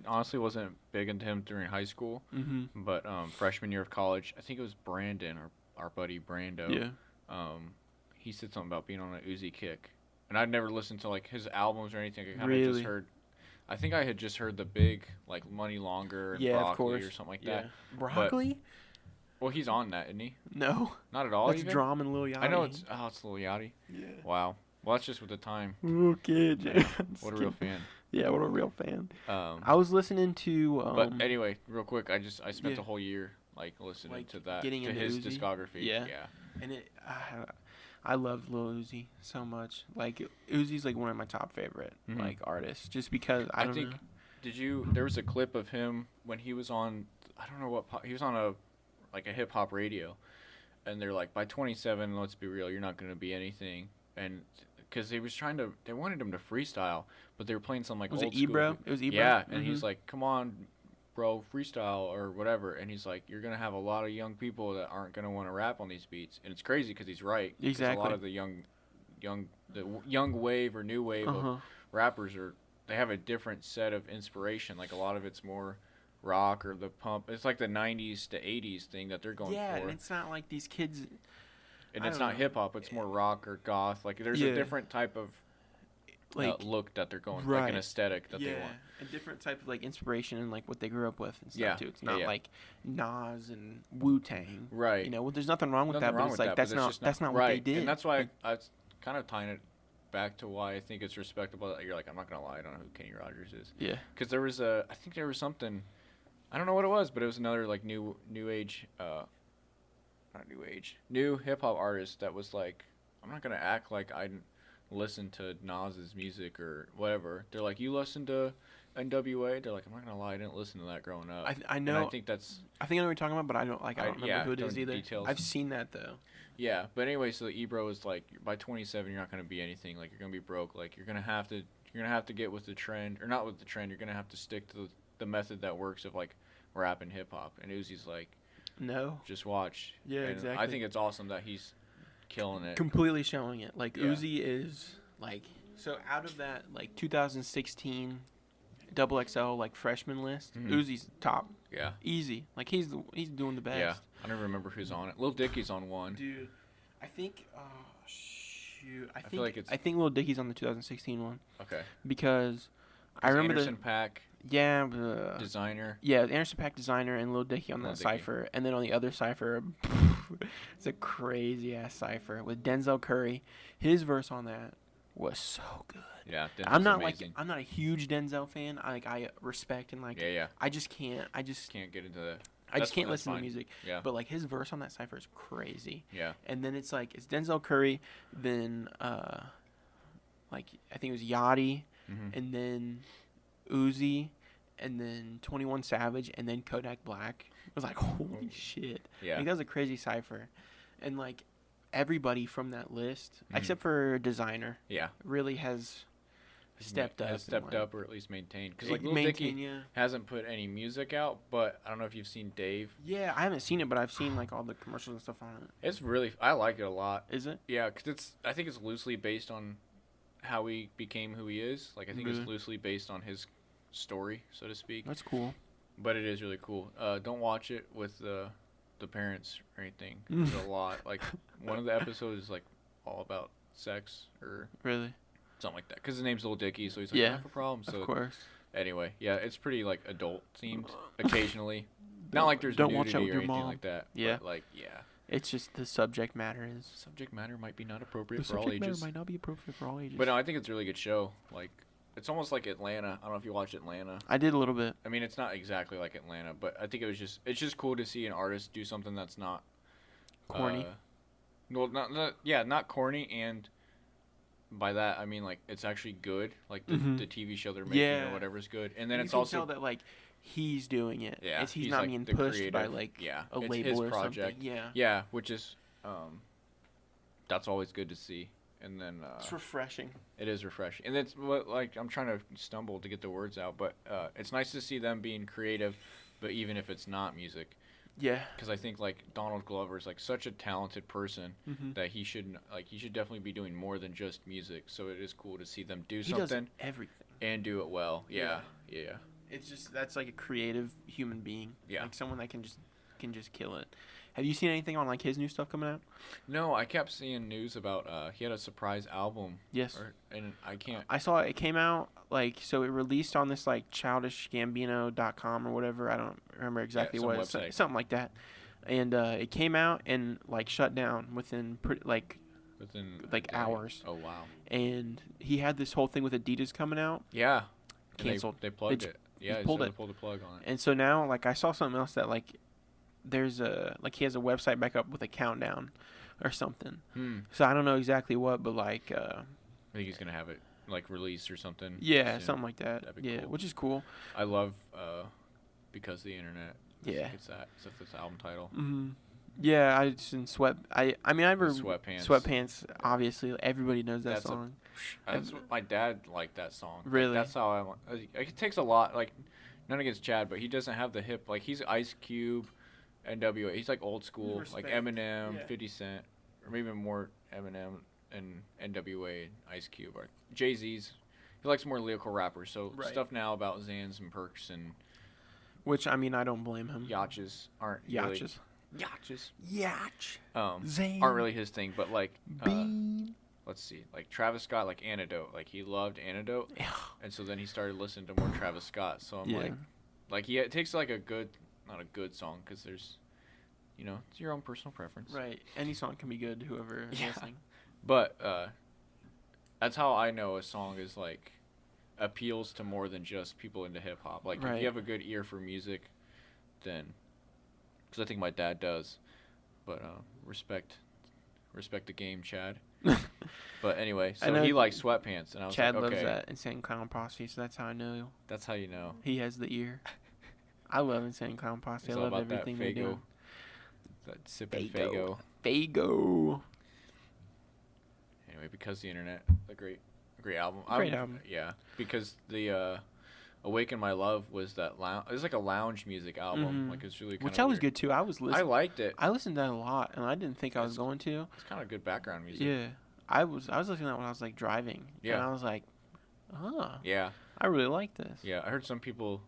honestly wasn't big into him during high school, Mm-hmm. but freshman year of college, I think it was Brandon or our buddy Brando. Yeah. He said something about being on an Uzi kick, and I'd never listened to like his albums or anything. I kind of Really? just heard. I think I had just heard the big like Money Longer and Yeah, of Broccoli course. or something like Yeah. that. Broccoli? Well, he's on that, isn't he? No. Not at all. That's even? Drum and Lil Yachty. I know it's Lil Yachty. Yeah. Wow. Well, that's just with the time. Okay, Jay. What a real fan. Yeah, what a real fan. I I was listening to. but anyway, real quick, I spent yeah. the whole year like listening Like, to that getting to into his Uzi? discography. Yeah. Yeah. And it, I love Lil Uzi so much. Like Uzi's like one of my top favorite like artists, just because I don't think know. there was a clip of him when he was on, I don't know what he was on a hip hop radio, and they're like, by 27, let's be real, you're not going to be anything. And because they wanted him to freestyle, but they were playing some like Was old it school. Ebro? It was Ebro. Yeah, and he's like, come on, bro, freestyle or whatever. And he's like, you're going to have a lot of young people that aren't going to want to rap on these beats. And it's crazy because he's right. Exactly. A lot of the young wave or new wave of rappers they have a different set of inspiration. Like a lot of it's more rock or the pump. It's like the 90s to 80s thing that they're going for. Yeah, and it's not like these kids. And it's not hip hop. It's more rock or goth. Like there's a different type of look that they're going, like an aesthetic that they want. A different type of like inspiration and like what they grew up with and stuff too. It's not like Nas and Wu-Tang. Right. You know, well, there's nothing wrong with that, but it's like that's not what they did. And that's why I was kind of tying it back to why I think it's respectable that you're like, I'm not gonna lie, I don't know who Kenny Rogers is. Yeah. Because I think there was something, I don't know what it was, but it was another like new age, new hip hop artist that was like, I'm not gonna act like I listen to Nas's music or whatever. They're like, you listen to NWA? They're like, I'm not gonna lie, I didn't listen to that growing up. I know. And I think I know what you're talking about, but I don't remember who it is either. Details. I've seen that though. Yeah, but anyway, so Ebro is like, by 27, you're not gonna be anything. Like you're gonna be broke. Like you're gonna have to get with the trend, or not with the trend. You're gonna have to stick to the method that works of like rap and hip hop. And Uzi's like, no, just watch. Yeah, and exactly. I think it's awesome that he's killing it. Completely showing it. Like Uzi is like, so out of that like 2016 XXL like freshman list, Uzi's top. Yeah. Easy. Like he's doing the best. Yeah. I don't remember who's on it. Lil Dicky's on one. Dude, I think shoot. I think Lil Dicky's on the 2016 one. Okay. Because I remember Anderson .Paak. Yeah. Designer. Yeah, Anderson .Paak Designer and Lil Dicky on that cipher, and then on the other cipher, it's a crazy ass cipher with Denzel Curry. His verse on that was so good. Yeah, I'm not a huge Denzel fan. I respect and like. Yeah. I just can't get into that. I just can't listen to music. Yeah. But like his verse on that cipher is crazy. Yeah. And then it's Denzel Curry, then like I think it was Yachty, and then Uzi, and then 21 Savage, and then Kodak Black. It was like holy shit. Yeah. Like, that was a crazy cipher, and like everybody from that list except for Designer. Yeah. Really has stepped up, or at least maintained. Because like Lil Dicky hasn't put any music out, but I don't know if you've seen Dave. Yeah, I haven't seen it, but I've seen like all the commercials and stuff on it. It's really, I like it a lot. Is it? Yeah, because I think it's loosely based on how he became who he is. Like I think it's loosely based on his story, so to speak. That's cool. But it is really cool. Don't watch it with the parents or anything. It's a lot. Like one of the episodes is like all about sex or really. Something like that, because his name's Lil Dicky, so he's like, I have a problem. So of course. Anyway, yeah, it's pretty like adult themed occasionally. Not like there's don't nudity watch out with or your anything mom. like that. Yeah. But like, yeah. It's just the subject matter is. Subject matter might be not appropriate the for all ages. Subject matter might not be appropriate for all ages. But no, I think it's a really good show. Like, it's almost like Atlanta. I don't know if you watched Atlanta. I did a little bit. I mean, it's not exactly like Atlanta, but I think it's just cool to see an artist do something that's not corny. Well, not corny, and by that I mean like it's actually good. Like the TV show they're making or whatever is good, and then you it's can also tell that like he's doing it. Yeah, he's not like being the pushed creative, by like a it's label his or project. something. Yeah. Yeah, which is that's always good to see. And then it's refreshing. It is refreshing, and it's what like I'm trying to stumble to get the words out, but it's nice to see them being creative, but even if it's not music. Yeah. Because I think like Donald Glover is like such a talented person that he should definitely be doing more than just music. So it is cool to see them do something. He does everything. And do it well. Yeah. It's just that's like a creative human being. Yeah. Like someone that can just kill it. Have you seen anything on like his new stuff coming out? No, I kept seeing news about he had a surprise album. Yes. And I can't. I saw it came out like so it released on this like childishgambino.com or whatever. I don't remember exactly what it's something like that. And it came out and like shut down within hours. Oh wow. And he had this whole thing with Adidas coming out. Yeah. Canceled. They plugged it. Yeah, pulled the plug on it. And so now like I saw something else that like there's a like he has a website back up with a countdown or something. Hmm. So I don't know exactly what, but like I think he's gonna have it like released or something. yeah, soon. something like that. That'd be Yeah, cool. which is cool. I love Because of the Internet. Yeah. It's that. It's the album title. Mm-hmm. Yeah, I just in sweat. I mean, I ever Sweatpants. Sweatpants. Obviously, everybody knows that That's a- song. That's what my dad liked that song. Like, Really? that's how I want. It takes a lot. Like, none against Chad, but he doesn't have the hip. Like, he's Ice Cube, NWA. He's like old school, like Respect. Eminem, Yeah. 50 Cent, or maybe more Eminem and NWA, and Ice Cube, or Jay-Z's. He likes more lyrical rappers. So Right. stuff now about Zans and Perks and Which I mean, I don't blame him. Yachts aren't really. Yachts. Yachts. Yacht. Zane. Aren't really his thing, but like. Bean. Let's see, like Travis Scott, like Antidote, like he loved Antidote, and so then he started listening to more Travis Scott. So I'm Yeah. like it takes like a good, not a good song, because there's, it's your own personal preference. Right. Any song can be good. Whoever is Yeah. listening. But that's how I know a song is like appeals to more than just people into hip hop. Like if Right. you have a good ear for music, then, because I think my dad does, but respect the game, Chad. But anyway, I so know he likes Sweatpants, and I was Chad like, loves okay, that Insane Clown Posse, so that's how I know that's how you know. he has the ear. I love Insane Clown Posse. It's I all love about that everything they Fago. do. That sipping Fago. Fago. Fago. Anyway, Because the Internet, a great album. Great album. Yeah, because the Awaken My Love was that it was like a lounge music album. Mhm. Like it's really kind Which of I was good too. I was I listening. liked it. I listened to that a lot, and I didn't think I was It's- going to. It's kind of good background music. Yeah, I was listening to that when I was like driving. Yeah. And I was like, Yeah. I really like this. Yeah. I heard some people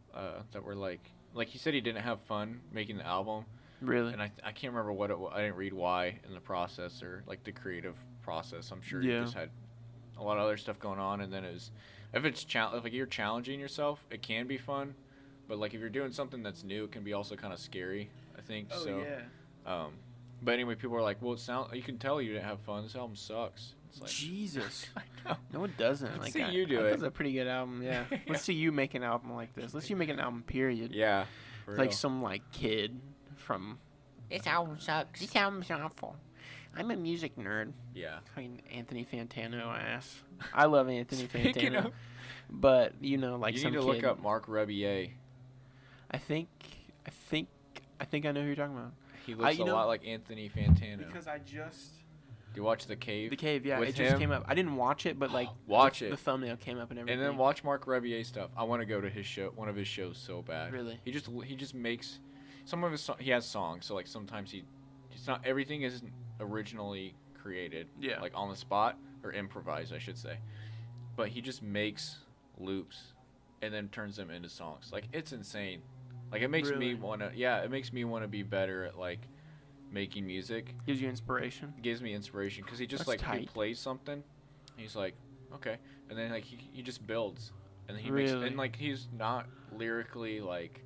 that were like he said he didn't have fun making the album, Really. and I can't remember what it was. I didn't read why in the process or like the creative process. I'm sure Yeah. he just had a lot of other stuff going on, and then it was if like you're challenging yourself, it can be fun, but like if you're doing something that's new, it can be also kind of scary. I think Oh so. yeah. But anyway, people are like, well, you can tell you didn't have fun. This album sucks. It's like, Jesus. I know. No, it doesn't. Let's Like, see you do I it. That's a pretty good album. Yeah. Yeah. Let's see you make an album like this. Let's see you make an album. Period. Yeah. For Like real. some like kid from. This album sucks. This album's awful. I'm a music nerd. Yeah. Fucking Anthony Fantano ass. I love Anthony Speaking Fantano. of, But like you some need to kid. look up Mark Rebier. I think I know who you're talking about. He looks you a know- lot like Anthony Fantano. Because I just Do you watch The Cave? The Cave, yeah, with it just him? came up. I didn't watch it, but like Watch the it. thumbnail came up and everything. And then watch Mark Rebier stuff. I want to go to his show, one of his shows, so bad. Really? He just makes some of his he has songs, so like sometimes it's not everything isn't originally created, Yeah. like on the spot or improvised, I should say. But he just makes loops and then turns them into songs. Like it's insane. Like it makes me Really? it makes me want to be better at like making music. Gives you inspiration. Gives me inspiration because he just That's like he tight. plays something, he's like okay, and then like he just builds, and then he Really? makes, and like he's not lyrically like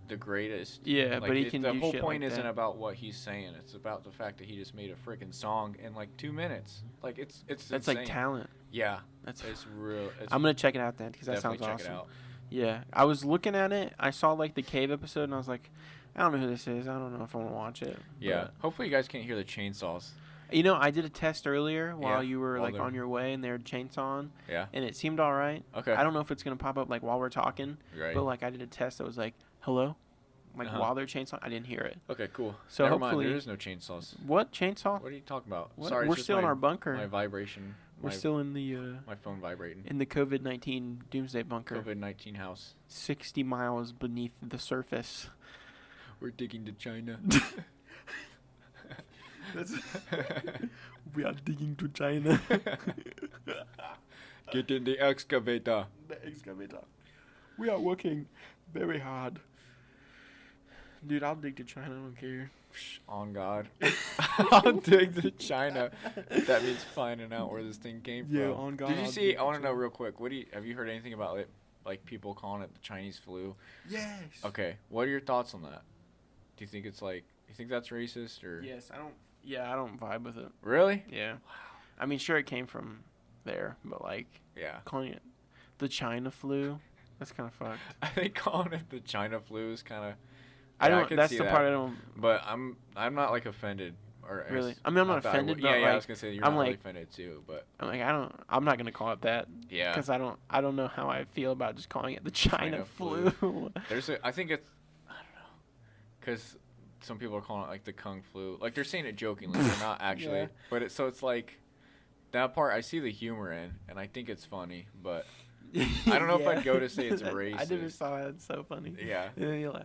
the greatest. Yeah, Like, but he can the do whole shit point like isn't that. about what he's saying. It's about the fact that he just made a freaking song in like 2 minutes. Like it's That's insane. like talent. Yeah, That's. it's real. It's I'm gonna check it out then because that definitely sounds check awesome. it out. Yeah, I was looking at it. I saw like the Cave episode, and I was like, I don't know who this is. I don't know if I want to watch it. Yeah, But, hopefully you guys can't hear the chainsaws. I did a test earlier while Yeah, you were while like they're- on your way, and they were chainsawing, Yeah. and it seemed all right. Okay. I don't know if it's gonna pop up like while we're talking, Right. but like I did a test that was like, hello, like Uh-huh. while they're chainsawing. I didn't hear it. Okay. Cool. So Never mind. hopefully- There is no chainsaws. What chainsaw? What are you talking about? What? Sorry, We're it's just still in my- our bunker. My vibration. We're my, still in the my phone vibrating. in the COVID-19 doomsday bunker, COVID-19 house. 60 miles beneath the surface. We're digging to China. We are digging to China. Get in the excavator. The excavator. We are working very hard. Dude, I'll dig to China. I don't care. On God. I'll dig to China. That means finding out where this thing came Yeah, from. on God, Did you I'll see? dig I to want to know China. real quick. Have you heard anything about it? Like people calling it the Chinese flu? Yes. Okay. What are your thoughts on that? Do you think it's like? You think that's racist or? Yes, I don't. Yeah, I don't vibe with it. Really? Yeah. I mean, sure, it came from there, but like Yeah. calling it the China flu, that's kind of fucked. I think calling it the China flu is kind of. I Yeah, I don't. could That's see the that. part I don't But I'm not like offended or really. I mean, I'm not that I offended, would- but yeah, I like was gonna say you're I'm not really like offended too, but I'm not gonna call it that yeah, because I don't know how I feel about just calling it the China flu. I think it's I don't know, because some people are calling it like the Kung flu, like they're saying it jokingly, they're not actually, Yeah. but so it's like that part I see the humor in, and I think it's funny, but I don't know if I'd go to say it's I never racist. saw that. It's so funny. Yeah, And then you laugh.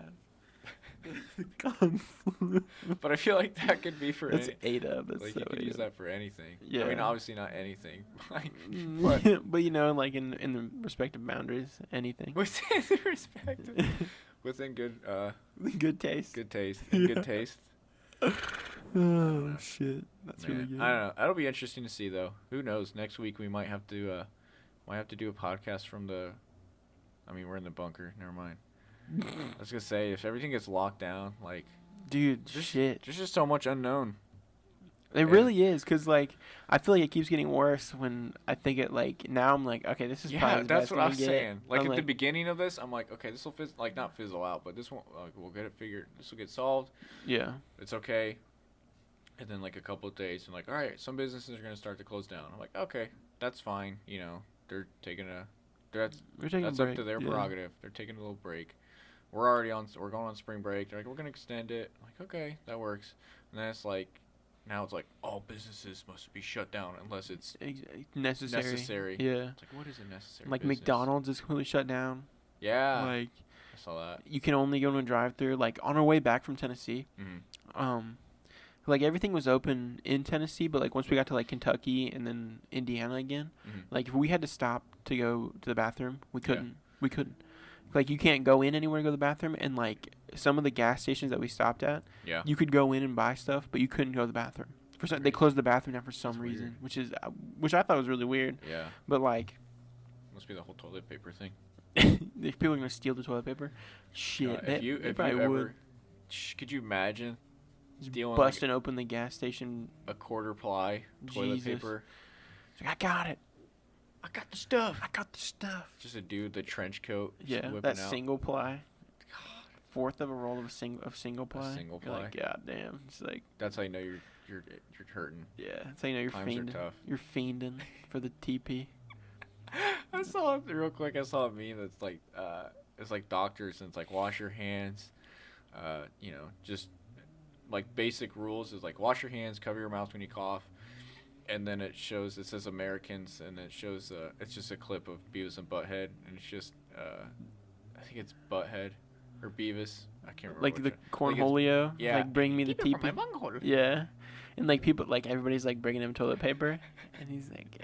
Kung flu. but I feel like that could be for That's any, Ada. That's like so you could use Ada. that for anything. I Yeah. mean, obviously not anything, like, But you know, like in the respective boundaries, anything. within respect, within good Good taste. good taste, and good taste. Oh know. shit, that's Man, really good. I don't know. That'll be interesting to see though. Who knows? Next week we might have to do a podcast from the. I mean, we're in the bunker. Never mind. I was gonna say if everything gets locked down, like Dude, shit. there's just so much unknown. It really is, cause like I feel like it keeps getting worse when I think it like now I'm like okay this is probably Yeah, the that's best what I'm I'm gonna get. saying. Like I'm at the beginning of this, I'm like, okay, this will not fizzle out, but this won't. Like, we'll get it figured. This will get solved. yeah, It's okay. And then like a couple of days, I'm like, all right, some businesses are gonna start to close down. I'm like, okay, that's fine. You know, they're taking a. That's we're taking That's a up break. to their yeah. prerogative. They're taking a little break. We're going on spring break. They're like, we're gonna extend it. I'm like, okay, that works. And then it's like, now it's like all businesses must be shut down unless it's Necessary. necessary. Yeah. It's like, what is a necessary? Like business? McDonald's is completely shut down. Yeah, Like I saw that. you can only go to a drive-through. Like on our way back from Tennessee, Mm-hmm. like everything was open in Tennessee, but like once we got to like Kentucky and then Indiana again, Mm-hmm. like if we had to stop to go to the bathroom, we couldn't. We couldn't. Like you can't go in anywhere to go to the bathroom, and like some of the gas stations that we stopped at, Yeah. you could go in and buy stuff, but you couldn't go to the bathroom. They closed the bathroom down for some That's reason, weird. which I thought was really weird. Yeah. But like, Must be the whole toilet paper thing. if people are gonna steal the toilet paper, shit, if you probably ever, would. could you imagine stealing Busting open the gas station. like a quarter ply toilet Jesus. paper? It's like, I got it. I got the stuff. I got the stuff. Just a dude, the trench coat. Just Yeah, whipping that out. single ply. Fourth of a roll of single ply. single You're like, ply. God damn. It's like, That's how you know you're hurting. yeah. That's how you know you're Times are fiending. tough. You're fiending for the TP. I saw it real quick. I saw a meme that's like, it's like doctors and it's like wash your hands. You know, just like basic rules is like wash your hands, cover your mouth when you cough, and then it says Americans, and it shows it's just a clip of Beavis and Butthead, and it's just I think it's Butthead or Beavis. I can't remember. Like which the one. cornholio. yeah. Like bring me the Keep it from TP. my bunghole. Yeah. And like people, like everybody's like bringing him toilet paper, and he's like,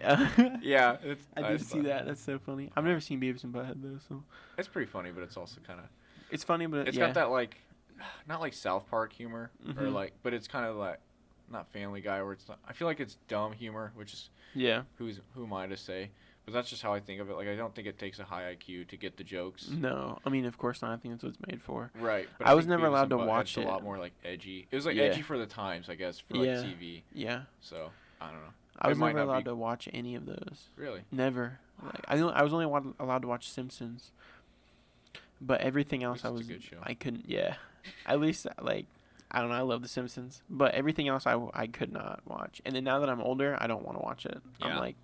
Yeah, I did see that. That's so funny. I've never seen Beavis and Butthead though, so It's pretty funny, but it's also kind of. it's funny, but It's yeah. got that like, not like South Park humor, or Mhm. like, but it's kind of like, not Family Guy, where it's not. I feel like it's dumb humor, which is Yeah. who am I to say? But that's just how I think of it. Like, I don't think it takes a high IQ to get the jokes. No, I mean, of course not. I think that's what it's made for. Right. But I was think never Beavis allowed and to Butthead's watch a it. lot more like edgy. It was like Yeah. edgy for the times, I guess, for like Yeah. TV. Yeah. So I don't know. I It was might never not allowed be- to watch any of those. Really? Never. Like I was only allowed to watch Simpsons. But everything else I Which was is a good show. I couldn't. Yeah. At least like I don't know. I love The Simpsons, but everything else I could not watch. And then now that I'm older, I don't want to watch it. I'm Yeah. like,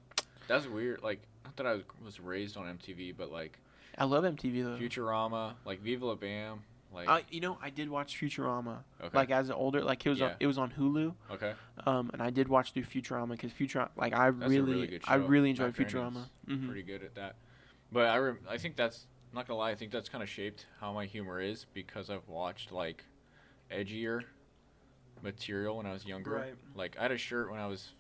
That's weird. Like, not that I was raised on MTV, but like I love MTV though. Futurama, like Viva La Bam, like. You know, I did watch Futurama. Okay. Like as an older, like Yeah. it was on Hulu. Okay. And I did watch through Futurama because Futurama, like I That's a really good I show. really enjoyed Matt Groening's Futurama. Mhm. Pretty good at that. But I think that's not gonna lie. I think that's kind of shaped how my humor is because I've watched like edgier material when I was younger. Right. Like I had a shirt when I was,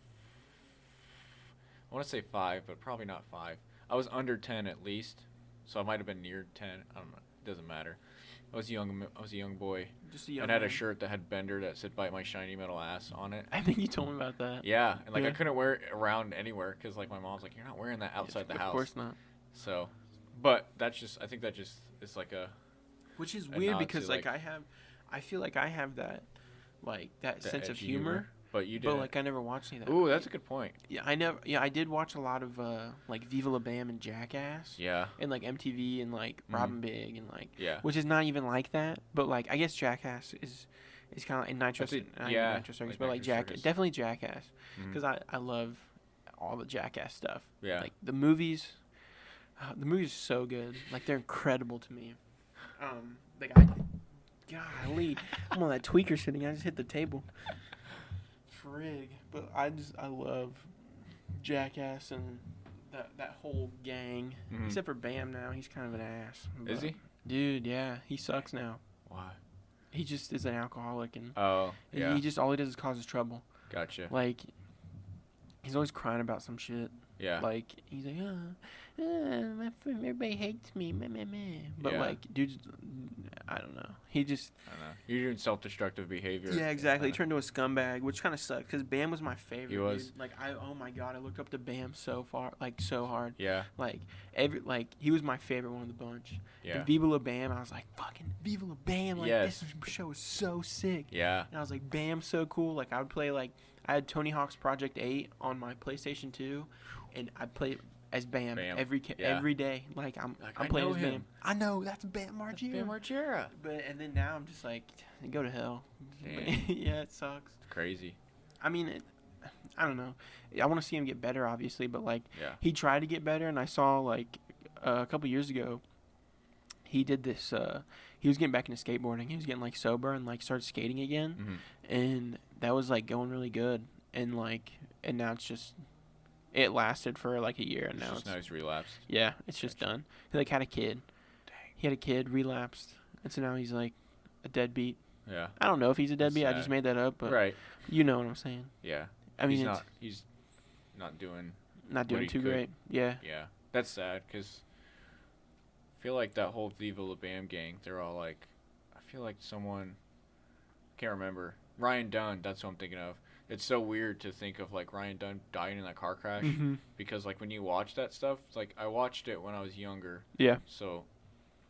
I want to say 5, but probably not 5. I was under 10 at least, so I might have been near 10. I don't know. It doesn't matter. I was young. I was a young boy, Just a young and I had a man. shirt that had Bender that said "Bite my shiny metal ass" on it. I think you told me about that. Yeah, and like I Yeah. couldn't wear it around anywhere because like my mom's like, "You're not wearing that outside the house." Of course not. So, but that's just. I think that just is like a Which is a weird nod because to, like I feel like I have that, like that The sense of edgy humor. humor? But you but didn't. like I never watched any of that. Ooh, that's a good point. Yeah, I never. Yeah, I did watch a lot of like Viva La Bam and Jackass, Yeah. and like MTV and like Mhm. Robin Big and like, Yeah. which is not even like that. But like I guess Jackass is kind of like Nitro, That's it, not yeah, even Nitro Circus, like but like Nitro Circus. definitely Jackass, Mhm. because I love all the Jackass stuff. Yeah. Like the movies are so good. Like they're incredible to me. Like golly, I'm on that tweaker sitting. I just hit the table. Frig. But I love Jackass and that whole gang. Mhm. Except for Bam now. He's kind of an ass. Is But, he? Dude, yeah. He sucks now. Why? He just is an alcoholic and Oh, yeah. he just all he does is causes trouble. Gotcha. Like he's always crying about some shit. Yeah. Like he's like, my friend, everybody hates me, meh, meh, meh. But Yeah. like, dude, I don't know. He just I don't know. You're doing self-destructive behavior. yeah, exactly. He turned into a scumbag, which kind of sucks because Bam was my favorite. He was. Dude. Like oh my god, I looked up to Bam so hard. Yeah. Like he was my favorite one of the bunch. Yeah. And Viva La Bam, I was like fucking Viva La Bam. Like Yes. this show is so sick. Yeah. And I was like, Bam's so cool. Like I would play I had Tony Hawk's Project 8 on my PlayStation 2, and I'd play as Bam, Bam. every Yeah. every day. Like I I'm playing know as him. Bam. I know that's Bam Margera. Bam Margera. But and then now I'm just like, go to hell. Damn. Yeah, it sucks. Crazy. I mean, I don't know. I want to see him get better, obviously, but like Yeah. he tried to get better, and I saw like a couple years ago, he did this. He was getting back into skateboarding. He was getting like sober and like started skating again, Mhm. and that was like going really good. And now it's just it lasted for like a year, and now It's just nice relapse. yeah, it's just Gotcha. done. He like had a kid. Dang. He had a kid, relapsed, and so now he's like a deadbeat. Yeah. I don't know if he's a That's deadbeat. I just sad. made that up, but Right. you know what I'm saying. Yeah. I mean, he's not doing. not doing he too could. great. Yeah. Yeah. That's sad because I feel like that whole Viva La Bam gang, they're all like, I feel like someone, can't remember. Ryan Dunn, that's what I'm thinking of. It's so weird to think of like Ryan Dunn dying in that car crash Mhm. because like when you watch that stuff, it's like I watched it when I was younger. Yeah. So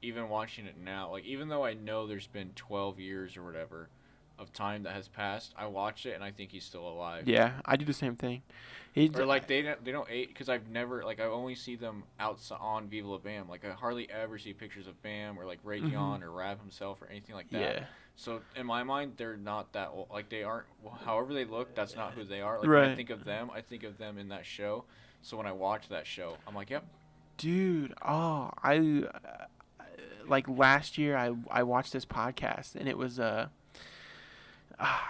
even watching it now, like even though I know there's been 12 years or whatever of time that has passed, I watched it and I think he's still alive. Yeah, I do the same thing. He's, Or like they don't age because I've never like I only see them outside on Viva La Bam. Like I hardly ever see pictures of Bam or like Raekwon Mhm. or Rab himself or anything like that. yeah. So in my mind, they're not that old. Like they aren't. However they look, that's not who they are. Like when I Right. think of them, I think of them in that show. So when I watch that show, I'm like, yep. Dude, I like last year I watched this podcast and it was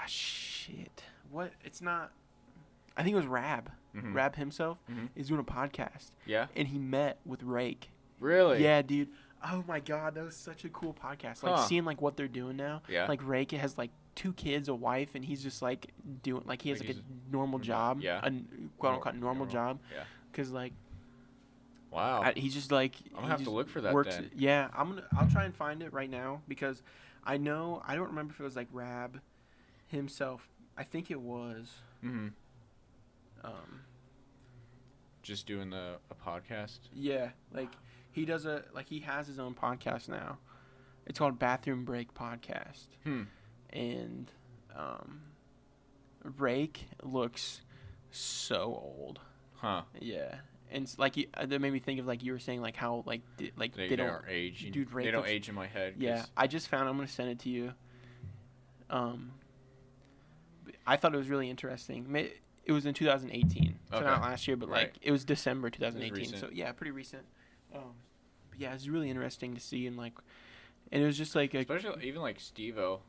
shit. What? It's not. I think it was Rab. Mhm. Rab himself Mhm. is doing a podcast Yeah. and he met with Rake. Really? Yeah, dude. Oh my god, that was such a cool podcast. Like Huh. seeing like what they're doing now. Yeah. Like Rake has like 2 kids, a wife, and he's just like doing like he has Like like a he's normal job. yeah. A quote unquote normal job. Yeah. Cause like Wow. he's just like I'm gonna he have to just look for that works. then. Yeah, I'll try and find it right now because I know I don't remember if it was like Rab himself. I think it was. Mhm. Um, Just doing a podcast. yeah, like he does he has his own podcast now. It's called Bathroom Break Podcast, and Rake looks so old. Huh. Yeah, and that made me think of like you were saying like how They don't age. dude, They Rake don't looks- age in my head. 'Cause Yeah, I just found. I'm gonna send it to you. I thought it was really interesting. It was in 2018, so Okay. not last year, but like Right. it was December 2018. So recent. yeah, pretty recent. But yeah, it's really interesting to see and it was just like Especially even like Steve-O.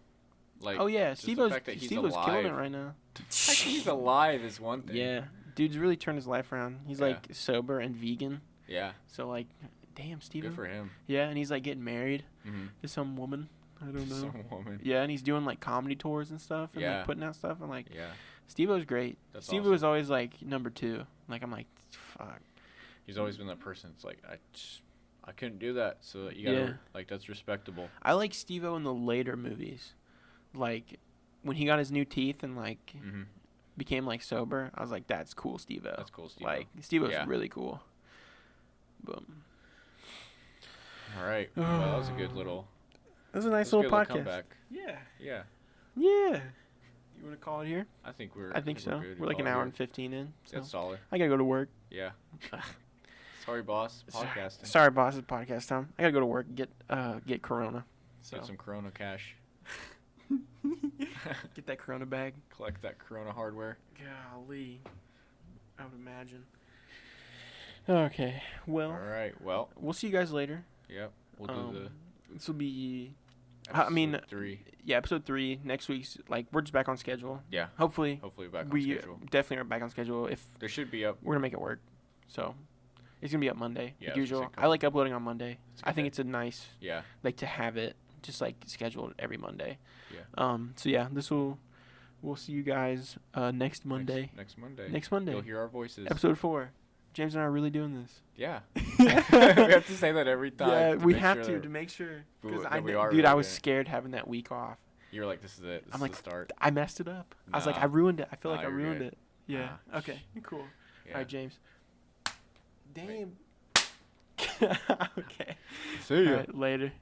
Like, oh yeah, just the Steve-O's fact that he's killing it alive. right now. The fact that he's alive is one thing. Yeah, dude's really turned his life around. He's Yeah. like sober and vegan. Yeah. So like, damn, Steve. Good for him. Yeah, and he's like getting married Mm-hmm. to some woman. I don't know. Some woman. Yeah, and he's doing like comedy tours and stuff, and Yeah. like putting out stuff. And like, Yeah. Steve-O's great. That's Steve-O awesome. was always like number 2. Like I'm like, fuck. He's always been that person. It's like I couldn't do that, so you gotta Yeah. like that's respectable. I like Steve-O in the later movies, like when he got his new teeth and like Mm-hmm. became like sober. I was like, that's cool, Steve-O. That's cool, Steve. Like Steve-O's Yeah. really cool. Boom. All right. Well, that was a good little. That was a nice that was a little good podcast. comeback. Yeah. Yeah. Yeah. You want to call it here? I think I think so. good. We're like an Call it hour here. and 15 in. So. That's solid. I gotta go to work. Yeah. Sorry, boss. Podcasting. Sorry, boss. It's podcast time. I gotta go to work. Get Corona. So. Get some Corona cash. Get that Corona bag. Collect that Corona hardware. Golly, I would imagine. Okay. Well. All right. Well. We'll see you guys later. Yep. We'll do This will be. episode 3. Yeah, episode 3 next week's. Like we're just back on schedule. Yeah. Hopefully. Back on we schedule. Definitely are back on schedule. If There should be up. we're gonna make it work, so it's gonna be up Monday. Yeah, like I was gonna usual. say I like uploading on Monday. It's a I good think day. it's a nice Yeah. like to have it just like scheduled every Monday. Yeah. So yeah, we'll see you guys next Monday. Next Monday. Next Monday. You'll hear our voices. Episode 4. James and I are really doing this. Yeah. we have to say that every time. Yeah, to we make have sure to make sure. we- Because that I, we dude, are I really was doing it. scared having that week off. You're like, this is it. This I'm is like, the start. I messed it up. I was like, Nah. I ruined it. I feel like Nah, I you're ruined good. it. Yeah. Nah, Okay. Cool. Yeah. All right, James. Damn. okay. See ya. All right, later.